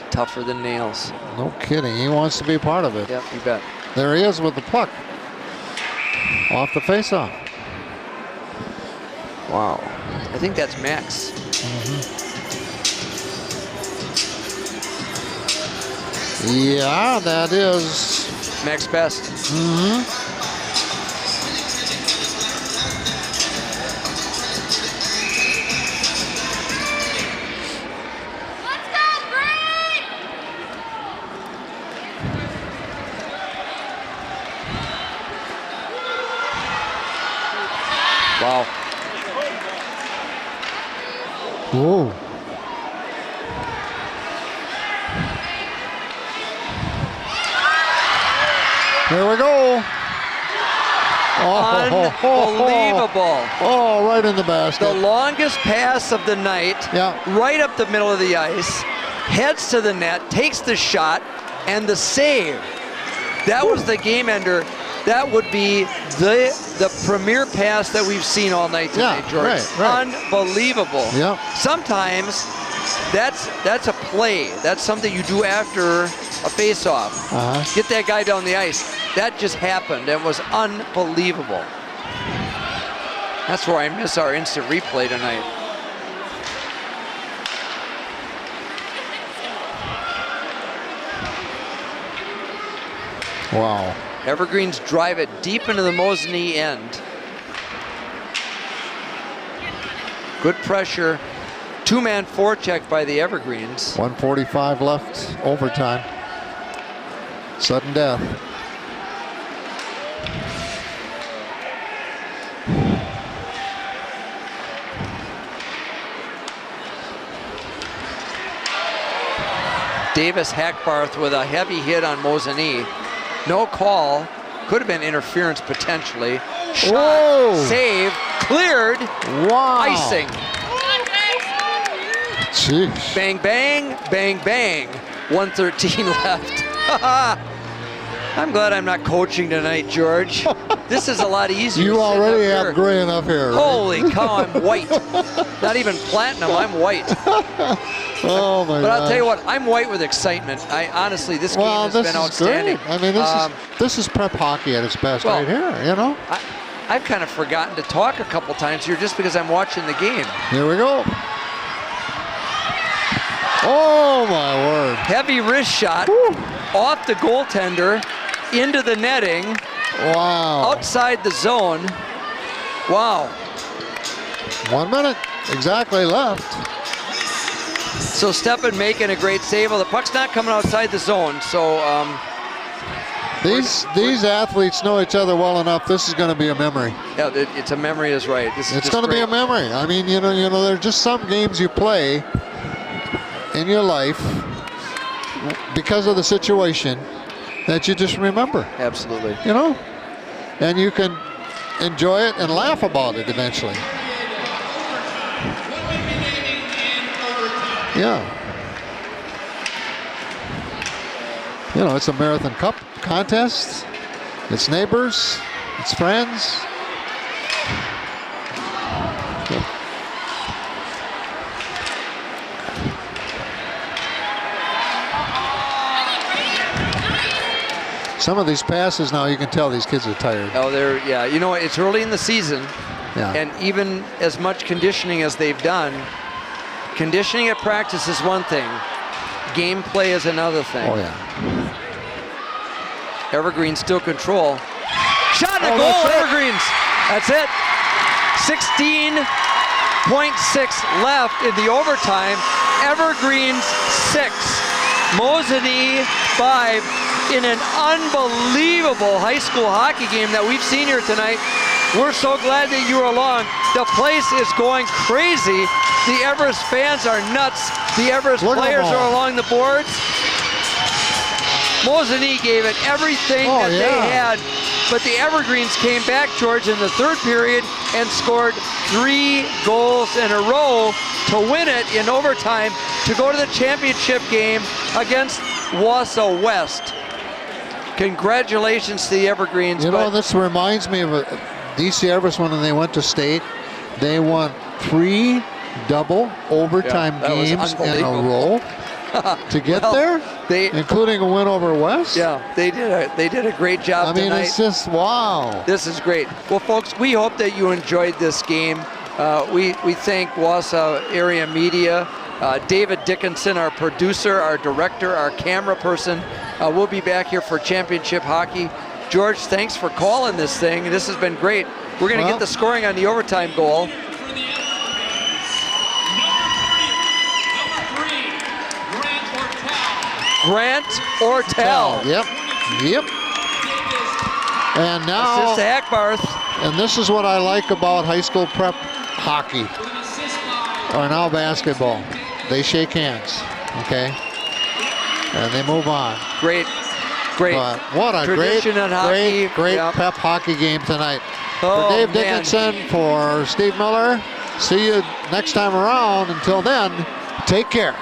Tougher than nails. No kidding. He wants to be part of it. Yep, you bet. There he is with the puck. Off the faceoff. Wow. I think that's Max. Yeah, that is. Max Best. Wow. Whoa. There we go. Unbelievable. Oh, right in the basket. The longest pass of the night. Yeah. Right up the middle of the ice. Heads to the net, takes the shot, and the save. That was the game ender. That would be the premier pass that we've seen all night tonight, George. Right. Unbelievable. Yeah. Sometimes that's a play. That's something you do after a face-off. Get that guy down the ice. That just happened. It was unbelievable. That's where I miss our instant replay tonight. Wow. Evergreens drive it deep into the Mosinee end. Good pressure. Two-man forecheck by the Evergreens. 1:45 left, overtime. Sudden death. Davis Hackbarth with a heavy hit on Mosinee. No call. Could have been interference potentially. Shot, Whoa. save, cleared, Wow. icing. Jeez. Bang, bang, bang, bang. 1:13 left. I'm glad I'm not coaching tonight, George. This is a lot easier. You already have gray enough hair, right? Holy cow, I'm white. Not even platinum, I'm white. Oh my God. But I'll tell you what, I'm white with excitement. Honestly, this game has been outstanding. Great. I mean, this is prep hockey at its best right here, you know? I've kind of forgotten to talk a couple times here just because I'm watching the game. Here we go. Oh my word. Heavy wrist shot. Woo. Off the goaltender, into the netting. Wow. Outside the zone. Wow. 1 minute exactly left. So Stepan making a great save. Well, the puck's not coming outside the zone, so these athletes know each other well enough. This is going to be a memory. yeah, it's a memory is right. It's going to be a memory. I mean, you know, there's just some games you play in your life because of the situation that you just remember. Absolutely. You know, and you can enjoy it and laugh about it eventually. Yeah. You know, it's a Marathon Cup contest. It's neighbors. It's friends. Some of these passes now, you can tell these kids are tired. Oh, yeah. You know, it's early in the season, and even as much conditioning as they've done, conditioning at practice is one thing. Gameplay is another thing. Oh, yeah. Evergreen still control. Shot and a goal, that's it. Evergreens. That's it. 16.6 left in the overtime. Evergreens 6, Mosinee 5 in an unbelievable high school hockey game that we've seen here tonight. We're so glad that you were along. The place is going crazy. The Everest fans are nuts. The Everest players are along the boards. Mosinee gave it everything that they had, but the Evergreens came back, George, in the third period and scored 3 goals in a row to win it in overtime to go to the championship game against Wausau West. Congratulations to the Evergreens. You know, this reminds me of DC Everest when they went to state. They won 3 double overtime games in a row to get there, including a win over West. Yeah, they did a great job tonight. I mean, it's just wow. This is great. Well, folks, we hope that you enjoyed this game. We thank Wausau Area Media, David Dickinson, our producer, our director, our camera person. We'll be back here for championship hockey. George, thanks for calling this thing. This has been great. We're going to get the scoring on the overtime goal. Grant Ortel. Yep. And now, assist to Hackbarth. And this is what I like about high school prep hockey, or now basketball. They shake hands, okay? And they move on. Great. But what a great prep hockey game tonight. For Dave Dickinson, for Steve Miller, see you next time around. Until then, take care.